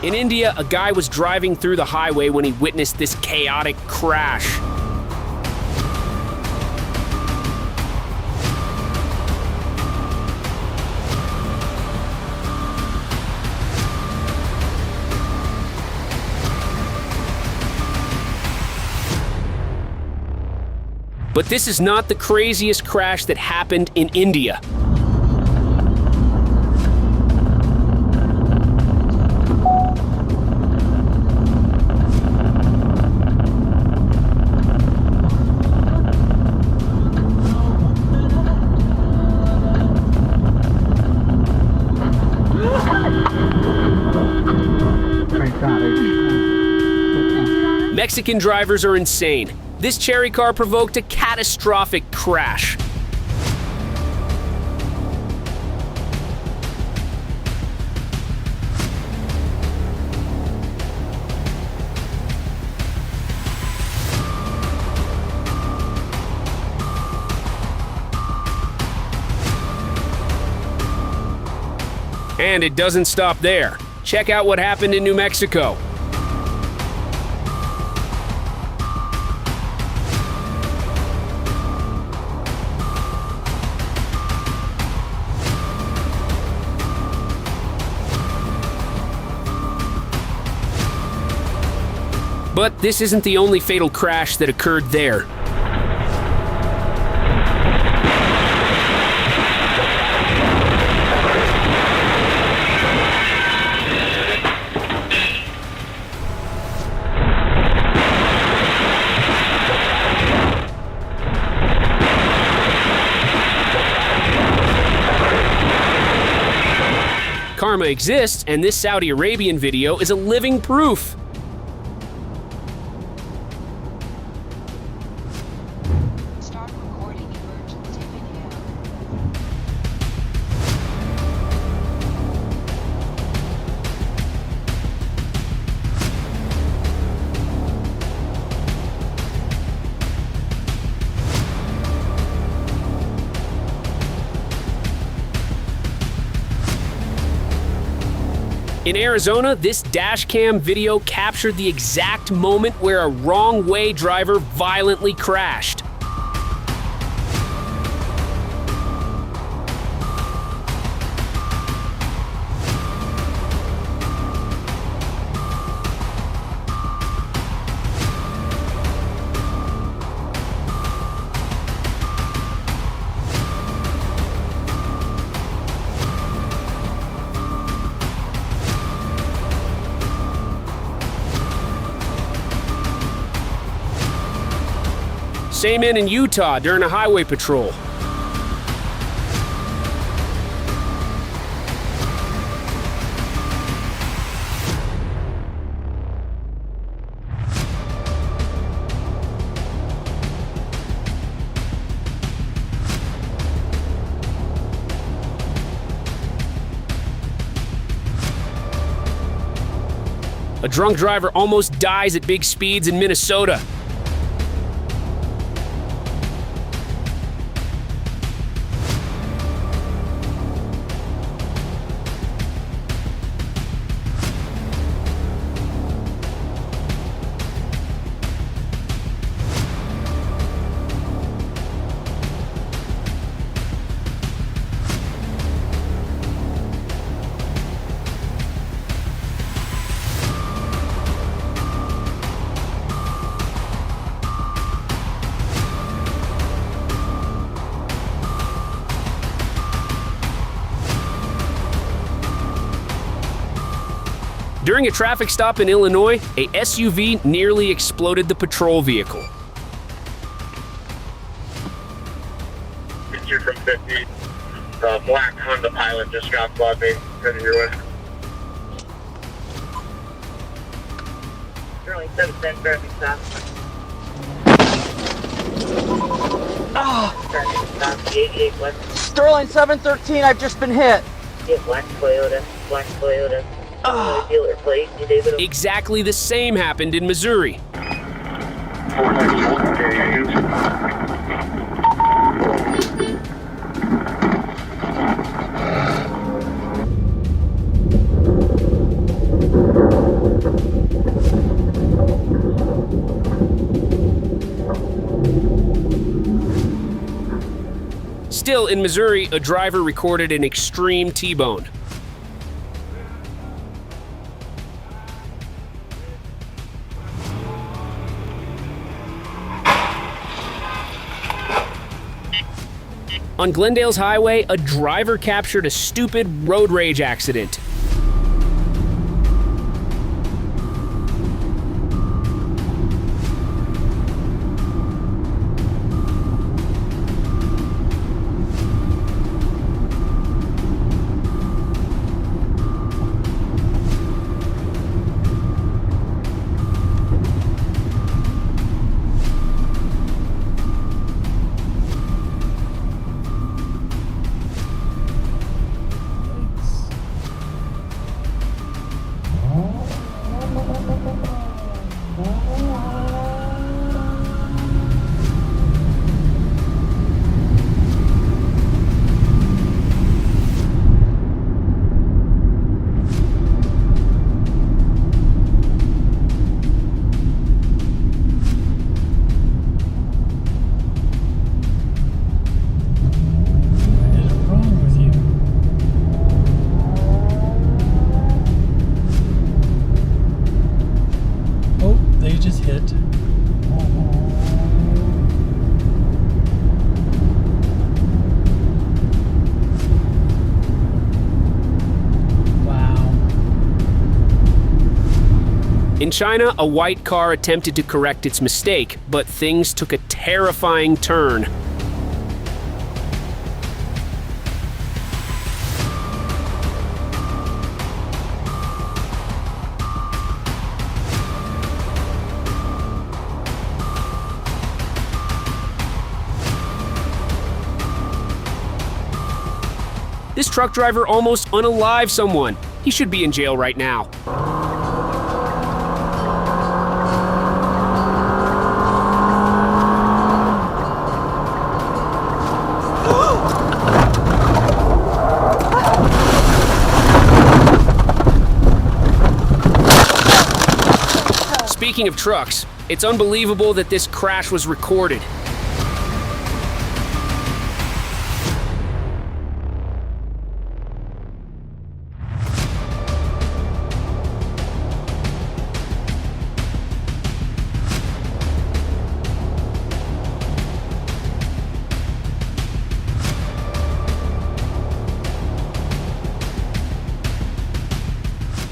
In India, a guy was driving through the highway when he witnessed this chaotic crash. But this is not the craziest crash that happened in India. Mexican drivers are insane. This cherry car provoked a catastrophic crash. And it doesn't stop there. Check out what happened in New Mexico. But this isn't the only fatal crash that occurred there. karma exists, and this Saudi Arabian video is a living proof. Start recording emergency video. In Arizona, this dashcam video captured the exact moment where a wrong-way driver violently crashed. Same in Utah during a highway patrol. A drunk driver almost dies at big speeds in Minnesota. During a traffic stop in Illinois, a SUV nearly exploded the patrol vehicle. Picture from 50. The black Honda Pilot just got by me. Heading your way. Sterling 710 traffic stop. Traffic stop, 88 West. Sterling 713, I've just been hit. Yeah, black Toyota. Dealer plate. David. Exactly the same happened in Missouri. Still in Missouri, a driver recorded an extreme T-bone. On Glendale's highway, a driver captured a stupid road rage accident. In China, a white car attempted to correct its mistake, but things took a terrifying turn. This truck driver almost unalived someone. He should be in jail right now. Speaking of trucks, it's unbelievable that this crash was recorded.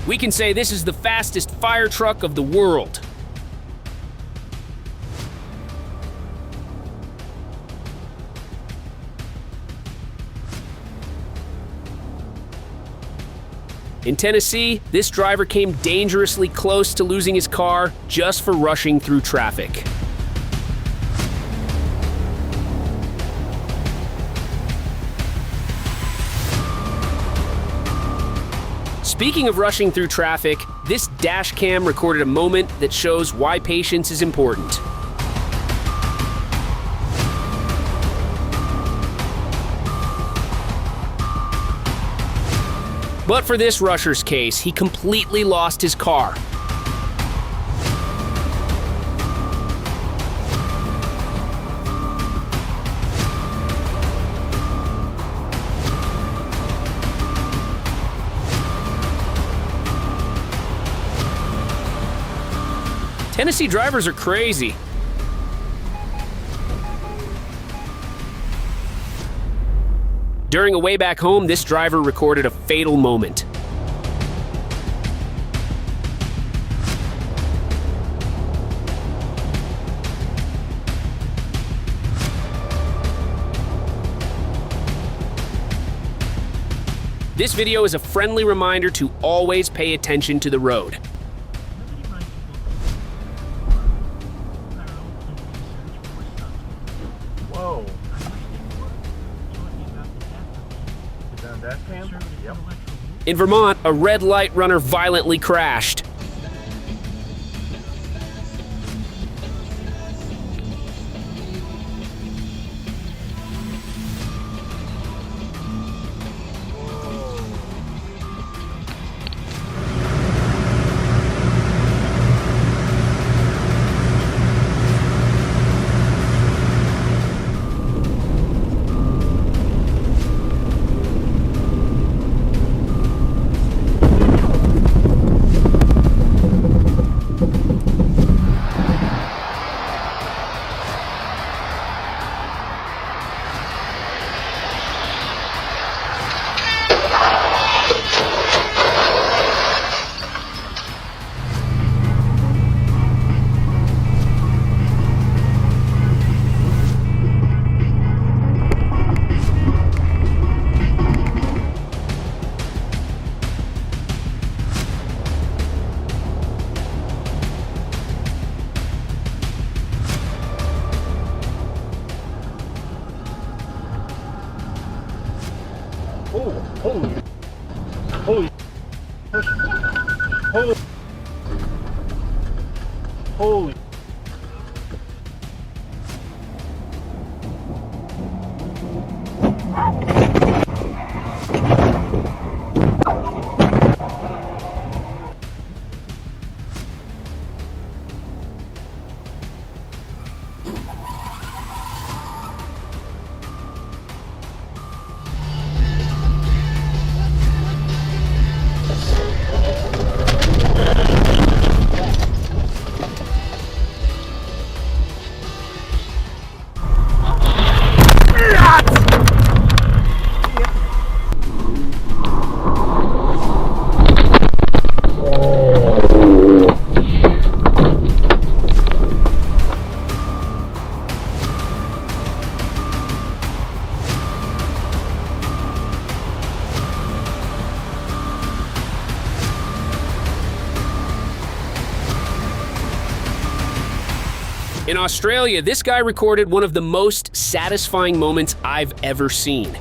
We can say this is the fastest fire truck of the world. In Tennessee, this driver came dangerously close to losing his car just for rushing through traffic. Speaking of rushing through traffic, this dash cam recorded a moment that shows why patience is important. But for this rusher's case, he completely lost his car. Tennessee drivers are crazy. During a way back home, this driver recorded a fatal moment. This video is a friendly reminder to always pay attention to the road. Whoa. Is that on Dashcam? Yep. In Vermont, a red light runner violently crashed. Holy. In Australia, this guy recorded one of the most satisfying moments I've ever seen.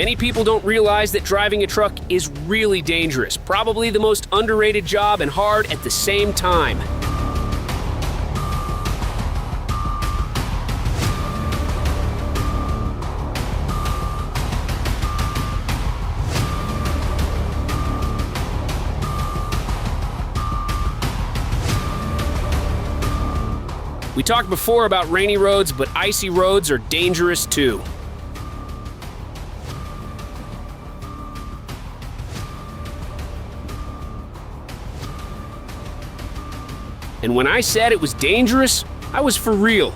Many people don't realize that driving a truck is really dangerous, probably the most underrated job and hard at the same time. We talked before about rainy roads, but icy roads are dangerous too. And when I said it was dangerous, I was for real.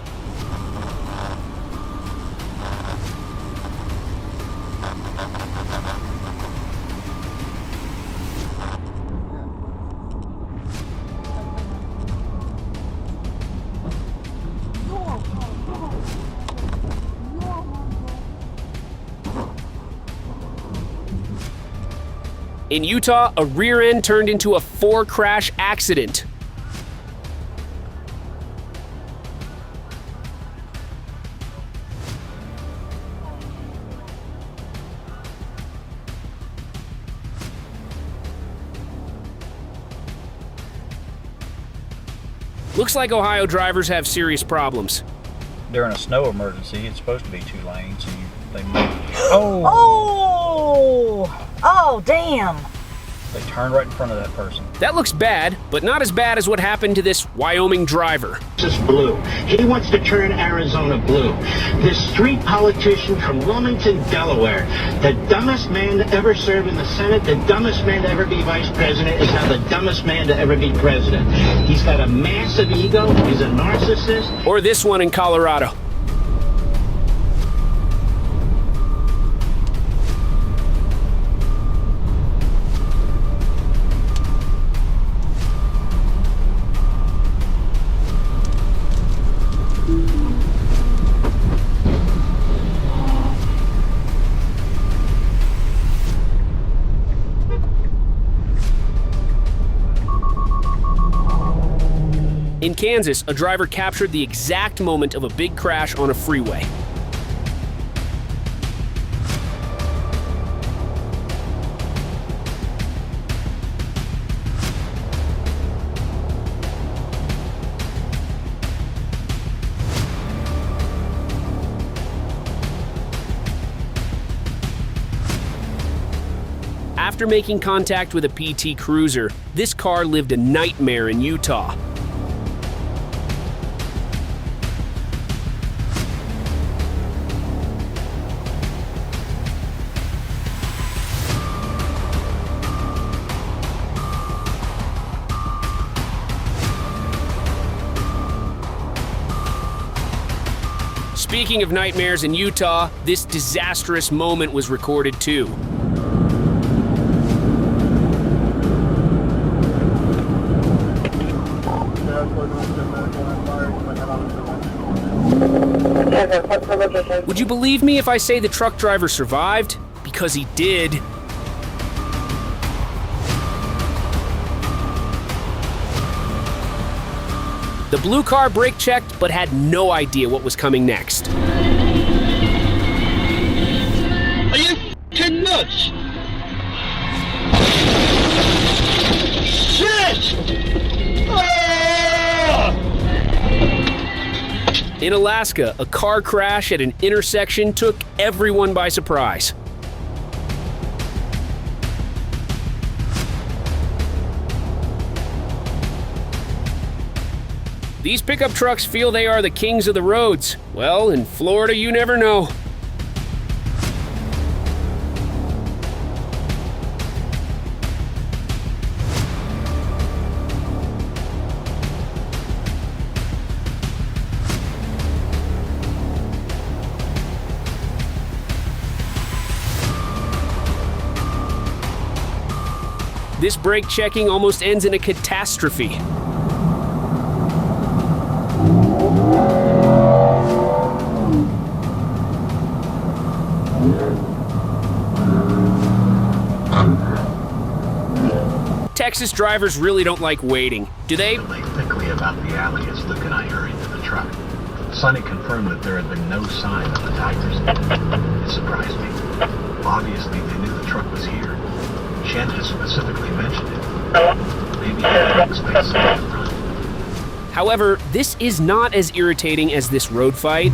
In Utah, a rear end turned into a 4-crash accident. Looks like Ohio drivers have serious problems. During a snow emergency, it's supposed to be 2 lanes, and they make... Oh! Oh, damn! They turned right in front of that person. That looks bad, but not as bad as what happened to this Wyoming driver. This is blue. He wants to turn Arizona blue. This street politician from Wilmington, Delaware, the dumbest man to ever serve in the Senate, the dumbest man to ever be vice president, is now the dumbest man to ever be president. He's got a massive ego. He's a narcissist. Or this one in Colorado. In Kansas, a driver captured the exact moment of a big crash on a freeway. After making contact with a PT Cruiser, this car lived a nightmare in Utah. Speaking of nightmares in Utah, this disastrous moment was recorded too. Would you believe me if I say the truck driver survived? Because he did. The blue car brake checked, but had no idea what was coming next. Are you f***ing nuts? Shit! In Alaska, a car crash at an intersection took everyone by surprise. These pickup trucks feel they are the kings of the roads. Well, in Florida, you never know. This brake checking almost ends in a catastrophe. Texas drivers really don't like waiting, do they? Thickly about the alley as Luke and I hurried to the truck. Sonny confirmed that there had been no sign of the tigers. It surprised me. Obviously, they knew the truck was here. Shannon specifically mentioned it. Maybe he had space in the front. However, this is not as irritating as this road fight.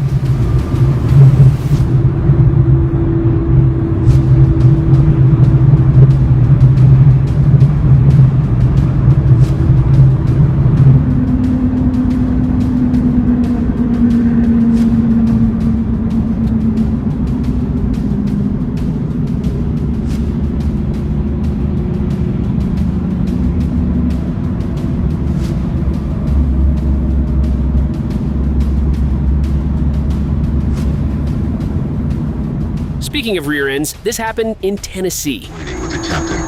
Speaking of rear ends, this happened in Tennessee. With the captain,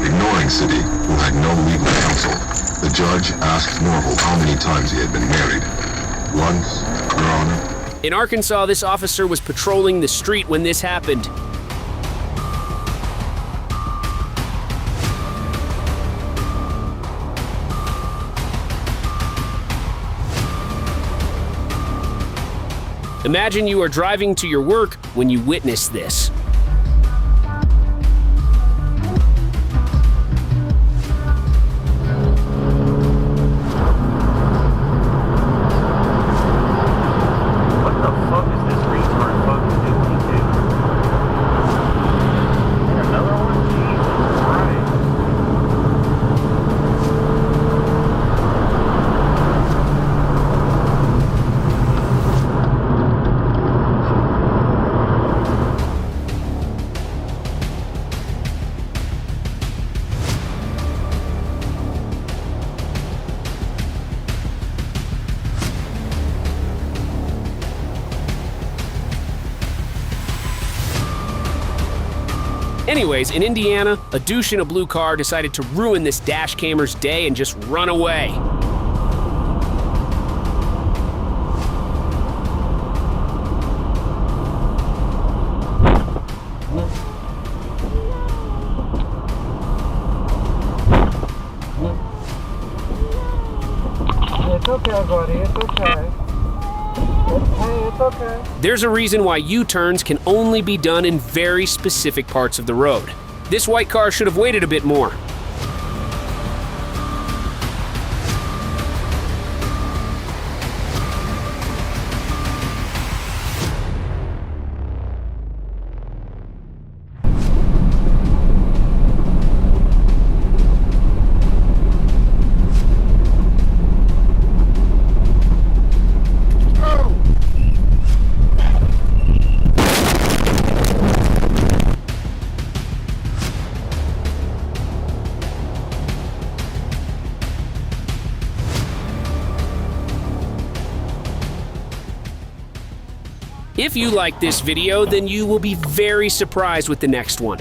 ignoring City, who had no legal counsel. The judge asked Norval how many times he had been married. Once, Your Honor. In Arkansas, this officer was patrolling the street when this happened. Imagine you are driving to your work when you witness this. What the fuck is this retard fucking doing, dude? And another one? Jesus Christ. Anyways, in Indiana, a douche in a blue car decided to ruin this dash cammer's day and just run away. It's okay, buddy. It's okay. It's okay. There's a reason why U-turns can only be done in very specific parts of the road. This white car should have waited a bit more. If you like this video, then you will be very surprised with the next one.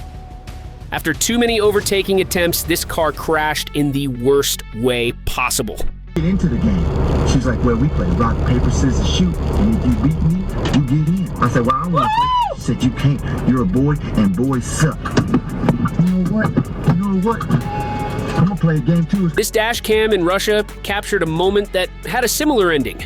After too many overtaking attempts, this car crashed in the worst way possible. Get into the game. She's like, well, we play rock, paper, scissors, shoot. And if you beat me, you get in. I said, well, I want to play. She said, you can't. You're a boy, and boys suck. You know what? You know what? I'm going to play a game too. This dash cam in Russia captured a moment that had a similar ending.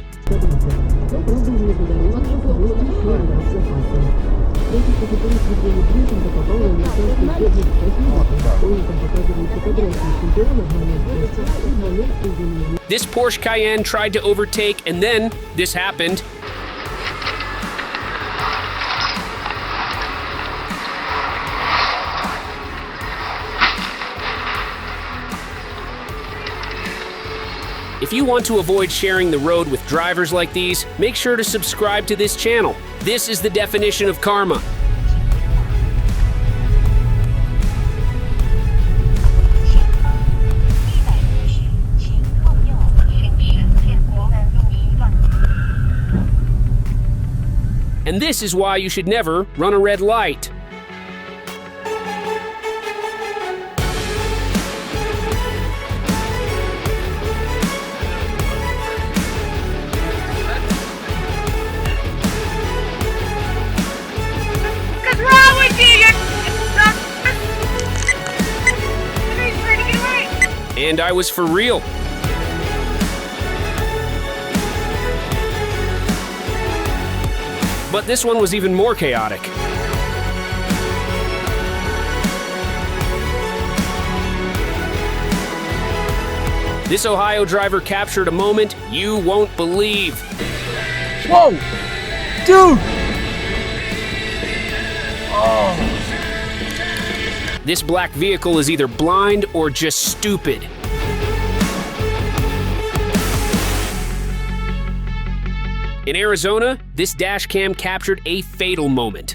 This Porsche Cayenne tried to overtake, and then this happened. If you want to avoid sharing the road with drivers like these, make sure to subscribe to this channel. This is the definition of karma. And this is why you should never run a red light. What's wrong with you? You're trying to get away. And I was for real. But this one was even more chaotic. This Ohio driver captured a moment you won't believe. Whoa! Dude! Oh. This black vehicle is either blind or just stupid. In Arizona, this dash cam captured a fatal moment.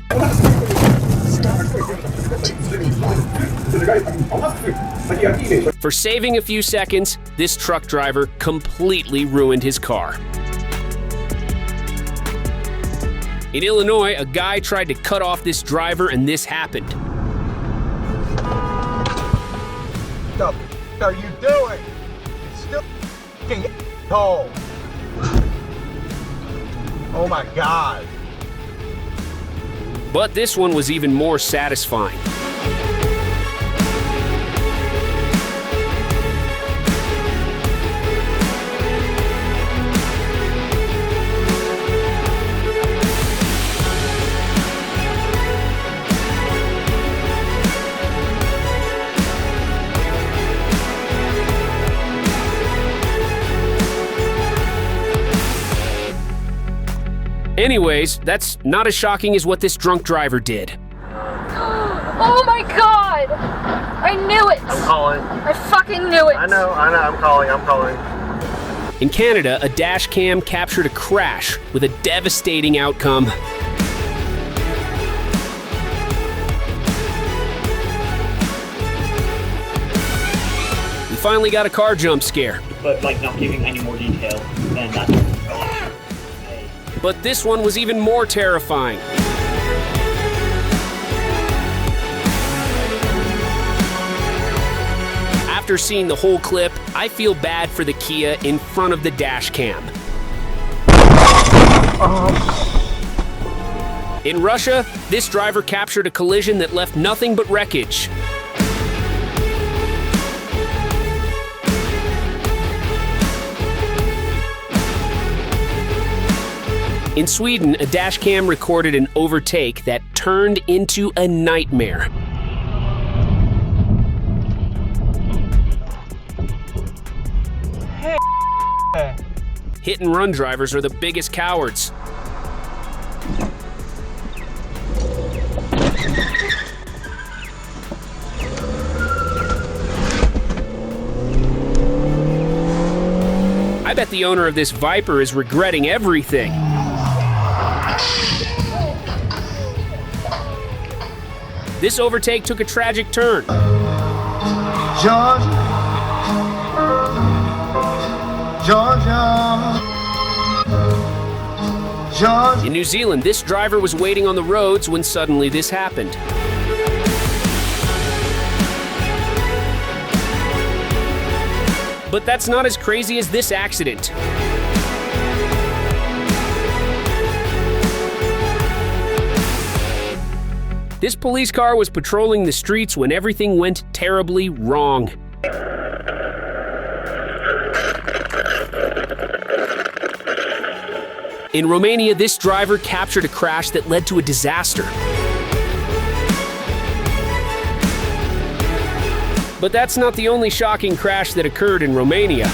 For saving a few seconds, this truck driver completely ruined his car. In Illinois, a guy tried to cut off this driver and this happened. What the are you doing? It's still f***ing cold. Oh my God. But this one was even more satisfying. Anyways, that's not as shocking as what this drunk driver did. Oh my God! I knew it! I'm calling. I fucking knew it! I know, I'm calling. In Canada, a dash cam captured a crash with a devastating outcome. We finally got a car jump scare. But like not giving any more detail than that. But this one was even more terrifying. After seeing the whole clip, I feel bad for the Kia in front of the dash cam. In Russia, this driver captured a collision that left nothing but wreckage. In Sweden, a dash cam recorded an overtake that turned into a nightmare. Hit and run drivers are the biggest cowards. I bet the owner of this Viper is regretting everything. This overtake took a tragic turn. Georgia. In New Zealand, this driver was waiting on the roads when suddenly this happened. But that's not as crazy as this accident. This police car was patrolling the streets when everything went terribly wrong. In Romania, this driver captured a crash that led to a disaster. But that's not the only shocking crash that occurred in Romania.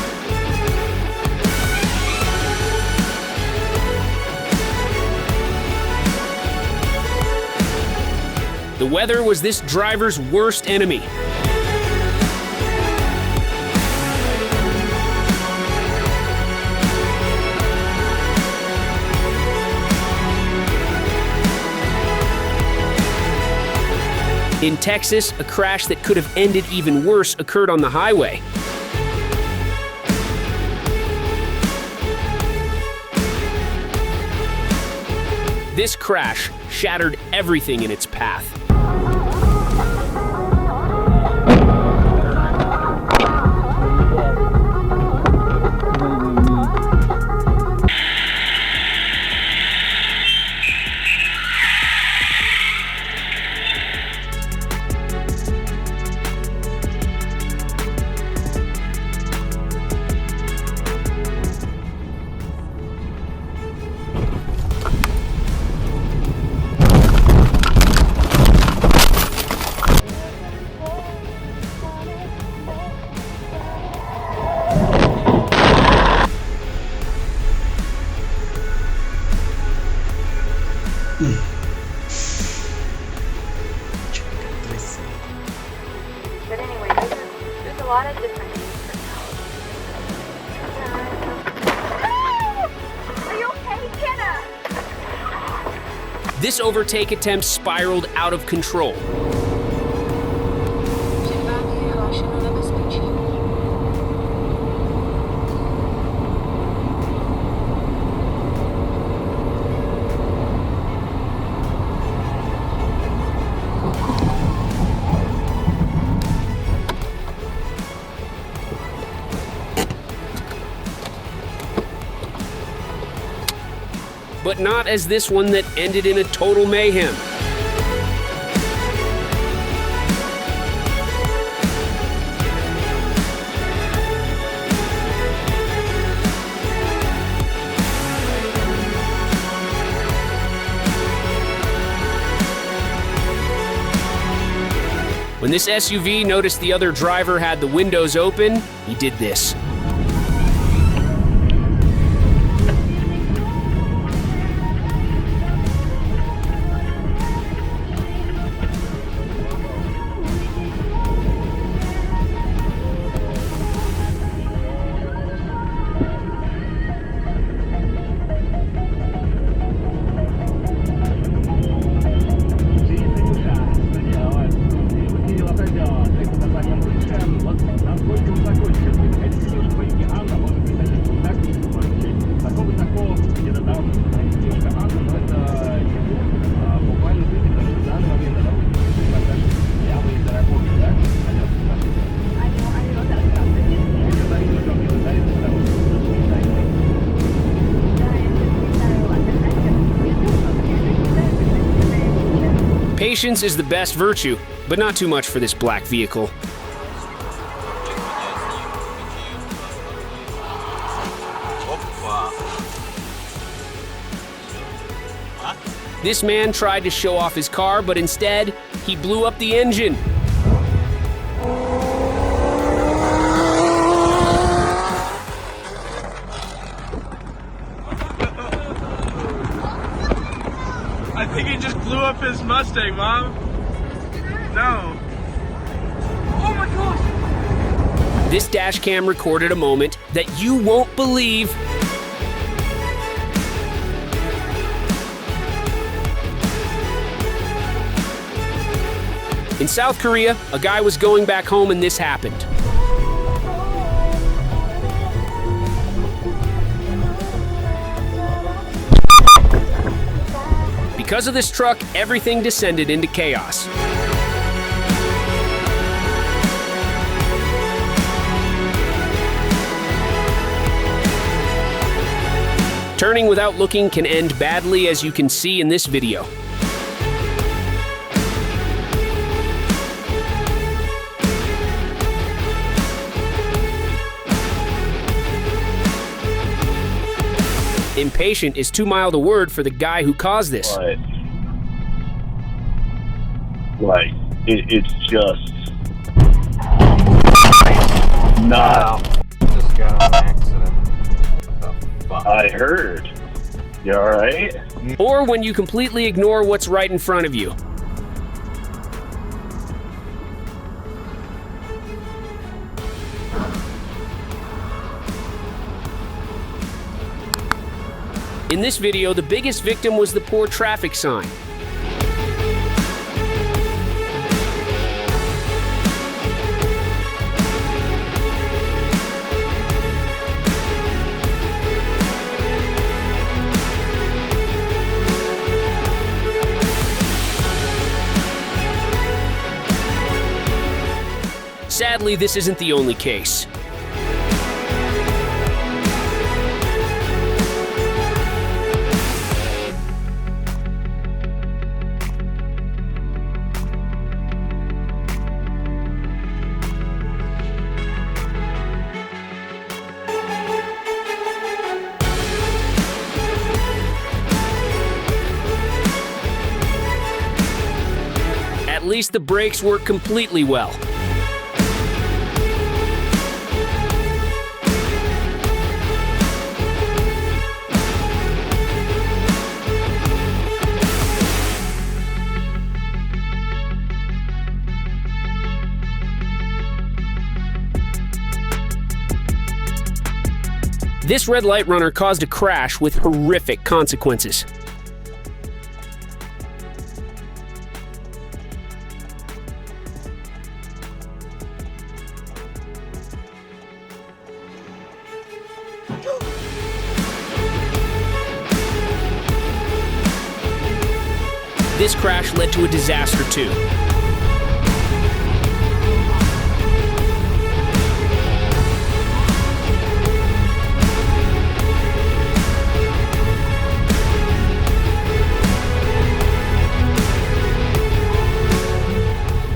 The weather was this driver's worst enemy. In Texas, a crash that could have ended even worse occurred on the highway. This crash shattered everything in its path. This overtake attempt spiraled out of control. But not as this one that ended in a total mayhem. When this SUV noticed the other driver had the windows open, he did this. Patience is the best virtue, but not too much for this black vehicle. This man tried to show off his car, but instead, he blew up the engine. I think he just blew up his Mustang, Mom. No. Oh my gosh! This dash cam recorded a moment that you won't believe. In South Korea, a guy was going back home and this happened. Because of this truck, everything descended into chaos. Turning without looking can end badly, as you can see in this video. Impatient is too mild a word for the guy who caused this. Like, it's just not. Just got an accident. What the fuck? I heard. You alright? Or when you completely ignore what's right in front of you. In this video, the biggest victim was the poor traffic sign. Sadly, this isn't the only case. At least the brakes work completely well. This red light runner caused a crash with horrific consequences. This crash led to a disaster too.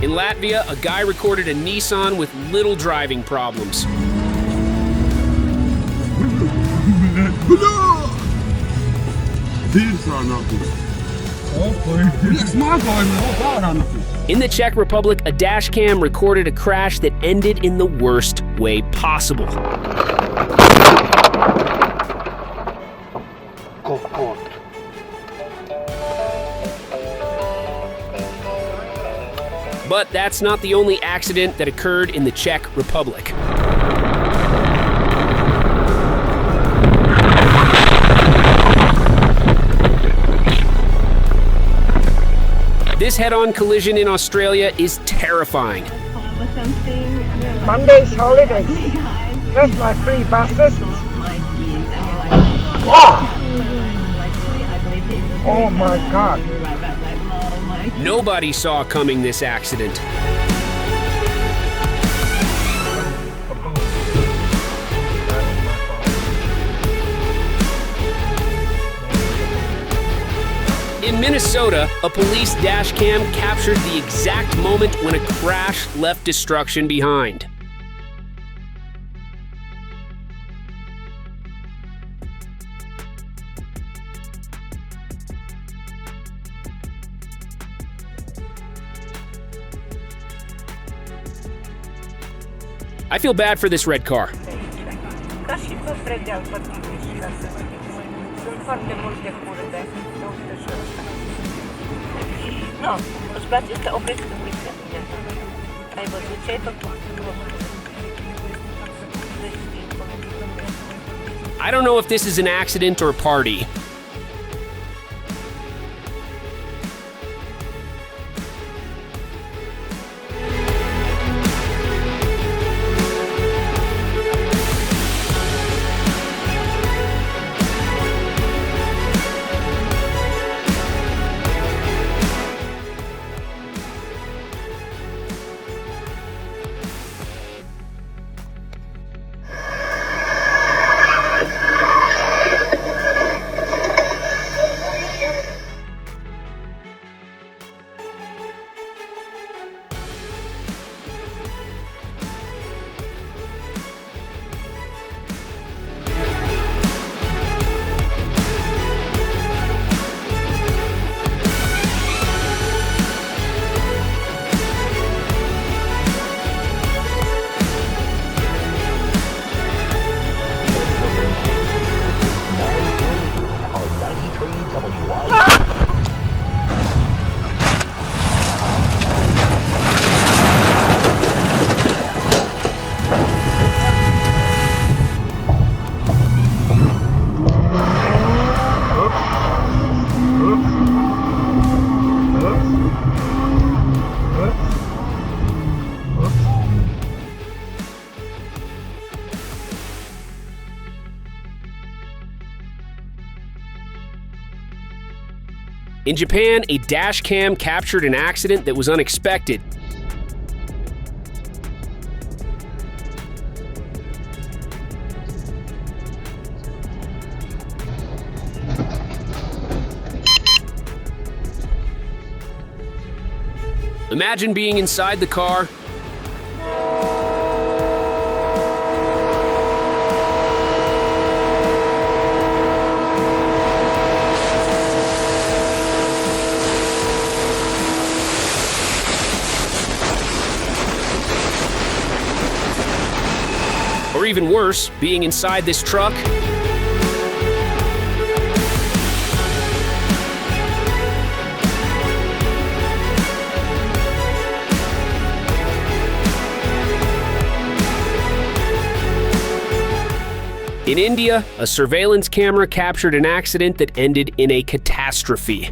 In Latvia, a guy recorded a Nissan with little driving problems. In the Czech Republic, a Dashcam recorded a crash that ended in the worst way possible. But that's not the only accident that occurred in the Czech Republic. This head-on collision in Australia is terrifying. Monday's holidays. That's my free buses. Wow! Oh my God. Nobody saw coming this accident. In Minnesota, a police dash cam captured the exact moment when a crash left destruction behind. I feel bad for this red car. I don't know if this is an accident or a party. In Japan, a dash cam captured an accident that was unexpected. Imagine being inside the car, or even worse, being inside this truck. In India, a surveillance camera captured an accident that ended in a catastrophe.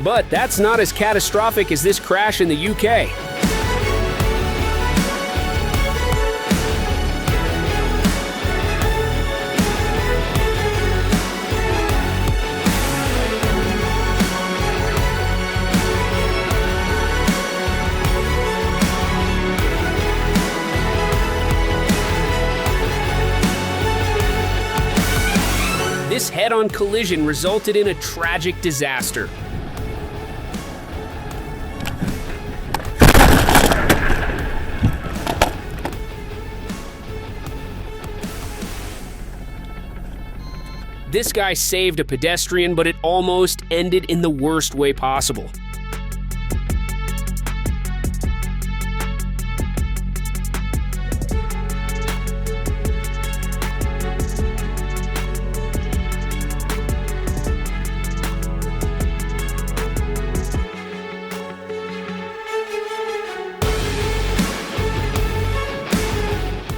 But that's not as catastrophic as this crash in the UK. This head-on collision resulted in a tragic disaster. This guy saved a pedestrian, but it almost ended in the worst way possible.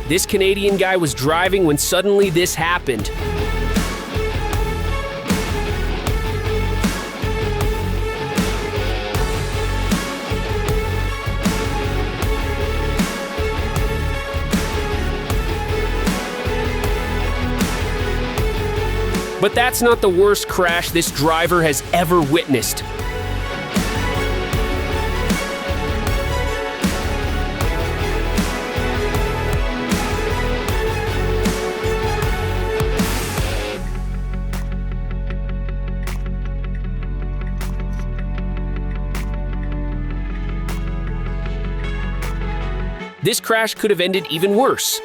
This Canadian guy was driving when suddenly this happened. But that's not the worst crash this driver has ever witnessed. This crash could have ended even worse.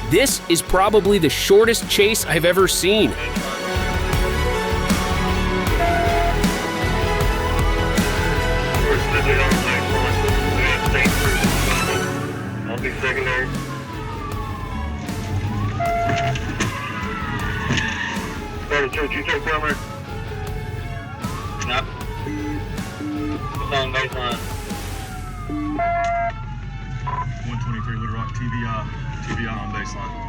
This is probably the shortest chase I've ever seen. I'll be secondary. Church, you take primary? Yep. It's on baseline. 123 Little Rock TBI on baseline.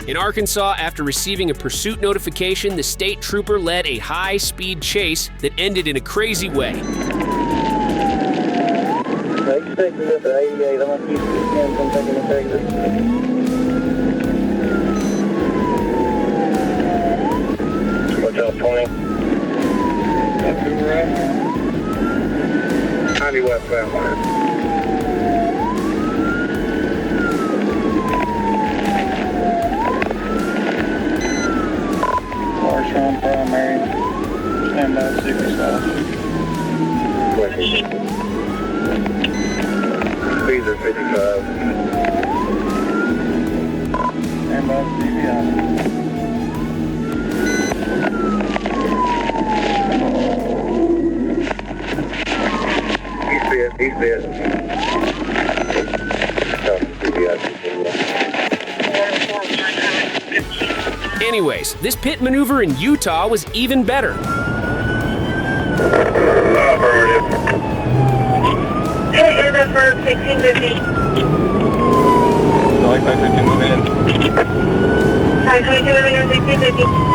In Arkansas, after receiving a pursuit notification, the state trooper led a high-speed chase that ended in a crazy way. Watch out, 20. That's who we're at. 90 westbound. Marshall primary. Stand by 60 south. Speeds are 55. Stand by CBI. He's dead. Anyways, this pit maneuver in Utah was even better. Hey, is that for 1650? Like 550 move in. 522 moving in 1650.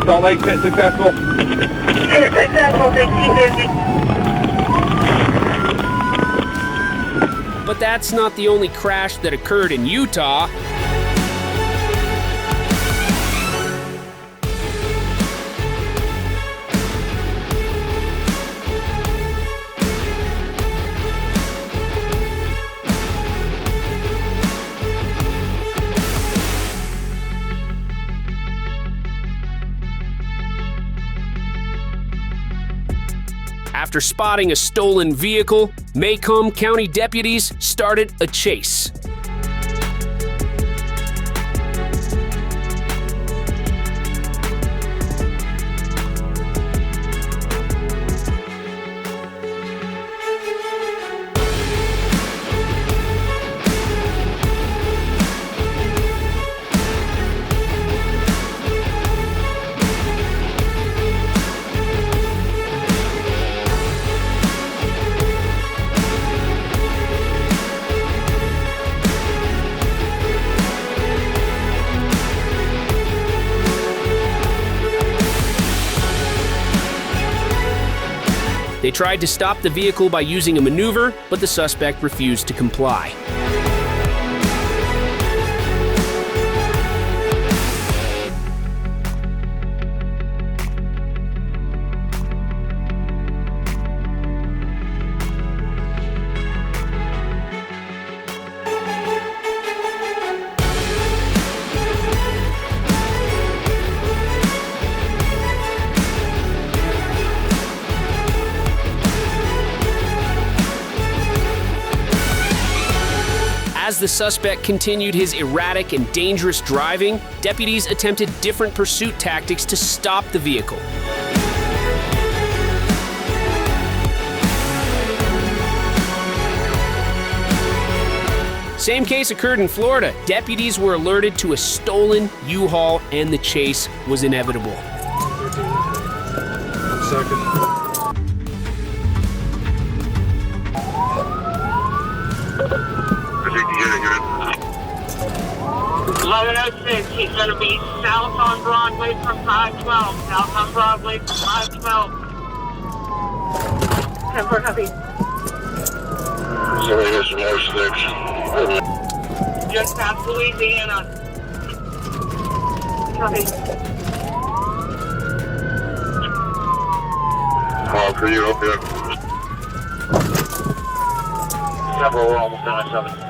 Salt Lake pit successful. Pit successful, 1650. But that's not the only crash that occurred in Utah. After spotting a stolen vehicle, Macomb County deputies started a chase. They tried to stop the vehicle by using a maneuver, but the suspect refused to comply. As the suspect continued his erratic and dangerous driving, deputies attempted different pursuit tactics to stop the vehicle. Same case occurred in Florida. Deputies were alerted to a stolen U-Haul and the chase was inevitable. Second. 1106, he's going to be south on Broadway from 512. South on Broadway from 512. 10-4 copy. Somebody has some more sticks. Just past Louisiana. Copy. Call for you, okay. Several, we're almost done at 7.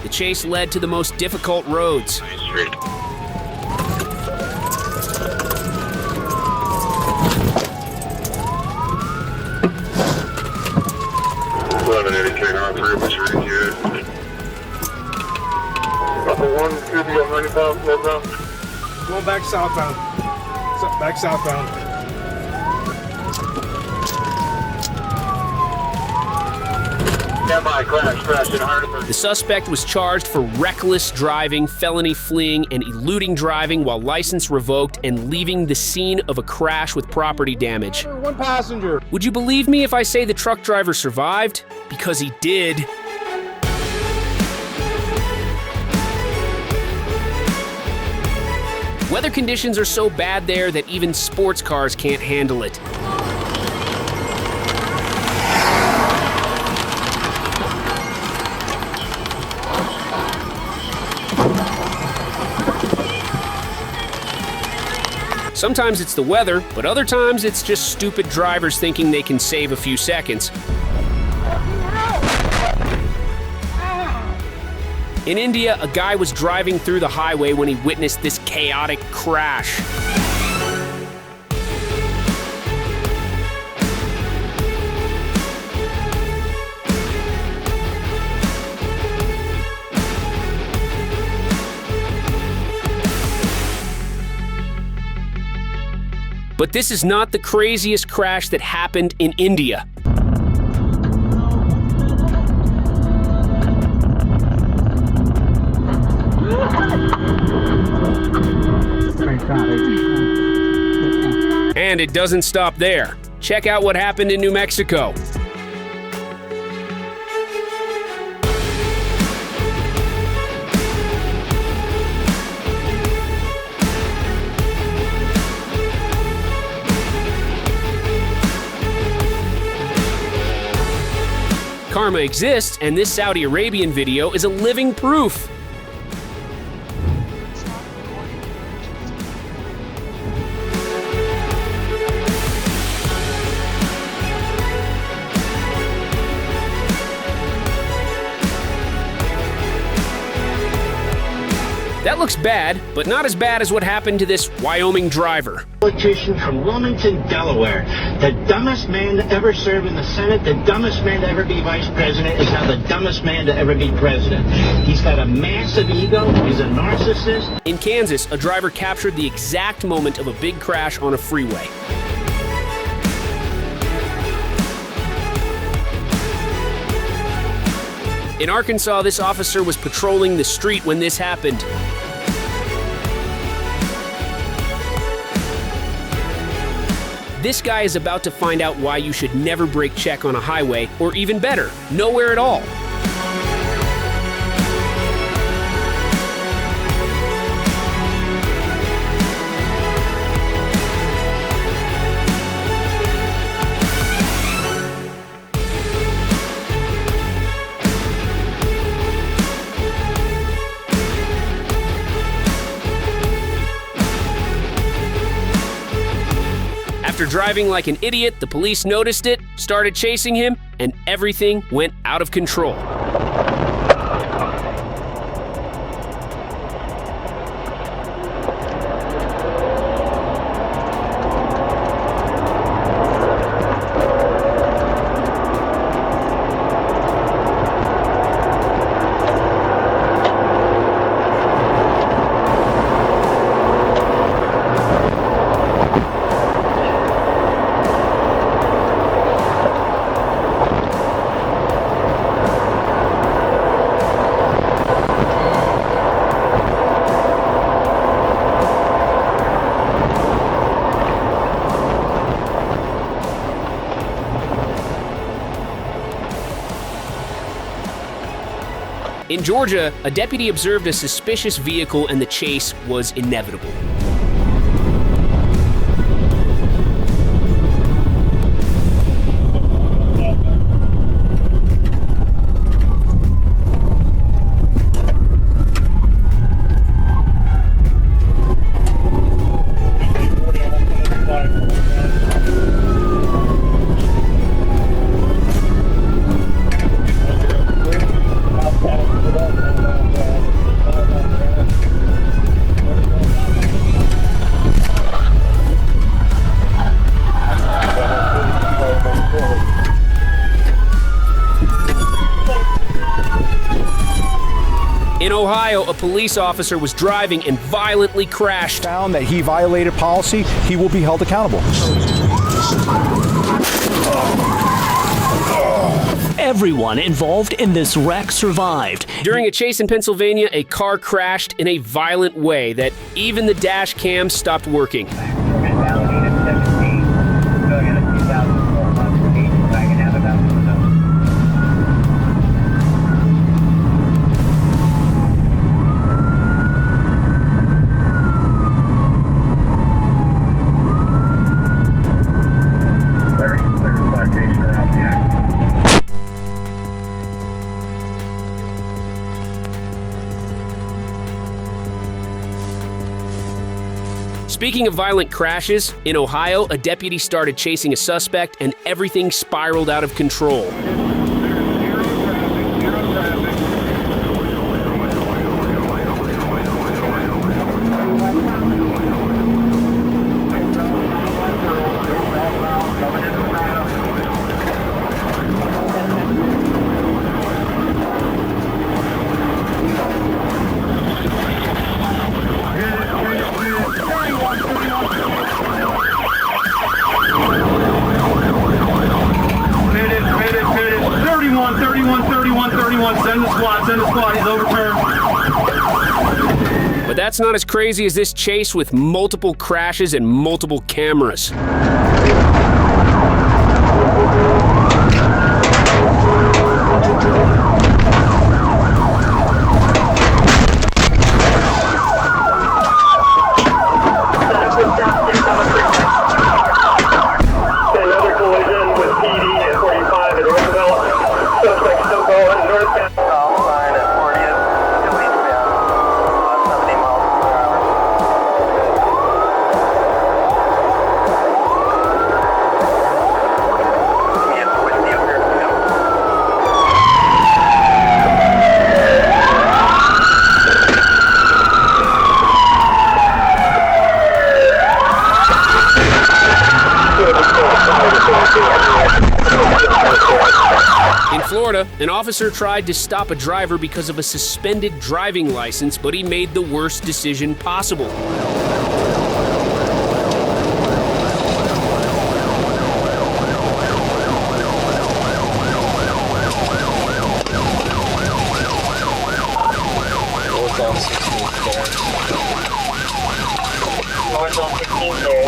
The chase led to the most difficult roads. Street. Going back southbound. Back southbound. The suspect was charged for reckless driving, felony fleeing, and eluding driving while license revoked and leaving the scene of a crash with property damage. One passenger. Would you believe me if I say the truck driver survived? Because he did. Weather conditions are so bad there that even sports cars can't handle it. Sometimes it's the weather, but other times it's just stupid drivers thinking they can save a few seconds. In India, a guy was driving through the highway when he witnessed this chaotic crash. But this is not the craziest crash that happened in India. And it doesn't stop there. Check out what happened in New Mexico. Karma exists, and this Saudi Arabian video is a living proof. That looks bad, but not as bad as what happened to this Wyoming driver. Politician from Wilmington, Delaware. The dumbest man to ever serve in the Senate, the dumbest man to ever be vice president, is now the dumbest man to ever be president. He's got a massive ego, he's a narcissist. In Kansas, a driver captured the exact moment of a big crash on a freeway. In Arkansas, this officer was patrolling the street when this happened. This guy is about to find out why you should never brake check on a highway, or even better, nowhere at all. After driving like an idiot, the police noticed it, started chasing him, and everything went out of control. In Georgia, a deputy observed a suspicious vehicle and the chase was inevitable. In Ohio, a police officer was driving and violently crashed. Found that he violated policy, he will be held accountable. Everyone involved in this wreck survived. During a chase in Pennsylvania, a car crashed in a violent way that even the dash cam stopped working. Speaking of violent crashes, in Ohio, a deputy started chasing a suspect and everything spiraled out of control. Send the squad, he's overturned. But that's not as crazy as this chase with multiple crashes and multiple cameras. Another collision with PD at 45 at Roosevelt. Suspect still going northbound. In Florida, an officer tried to stop a driver because of a suspended driving license, but he made the worst decision possible. North on 16th there.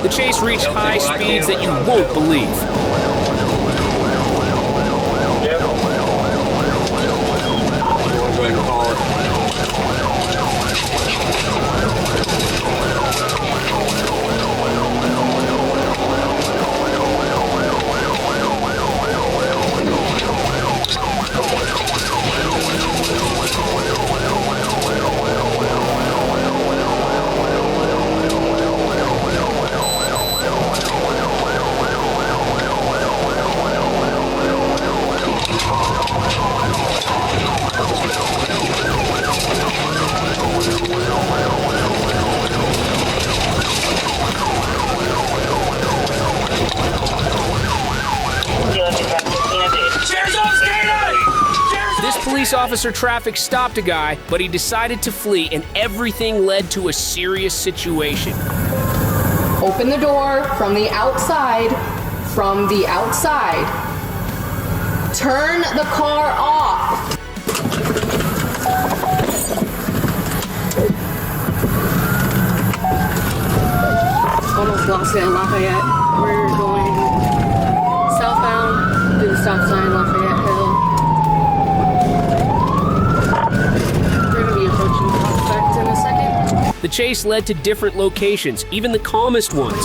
The chase reached high speeds that you won't believe. Yep. police officer traffic stopped a guy, but he decided to flee, and everything led to a serious situation. Open the door from the outside. From the outside. Turn the car off. Almost lost it in Lafayette. We're going southbound through the stop sign, Lafayette Hill. We're going to be approaching the prospect in a second. The chase led to different locations, even the calmest ones.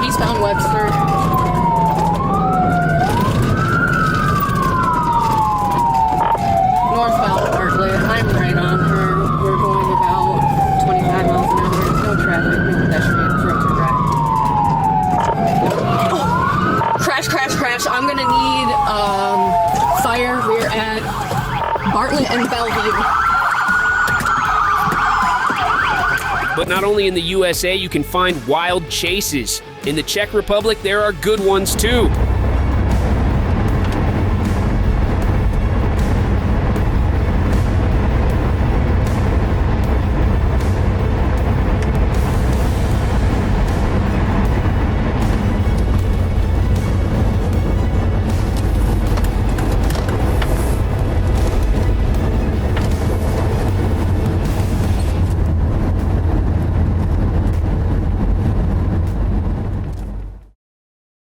Eastbound Webster. Northbound Bartlett. I'm right on her. We're going about 25 miles an hour. No traffic, no pedestrians, roads are dry. Oh. Crash, crash, crash. I'm gonna need fire. We're at Bartlett and Bellevue. But not only in the USA you can find wild chases. In the Czech Republic, there are good ones too.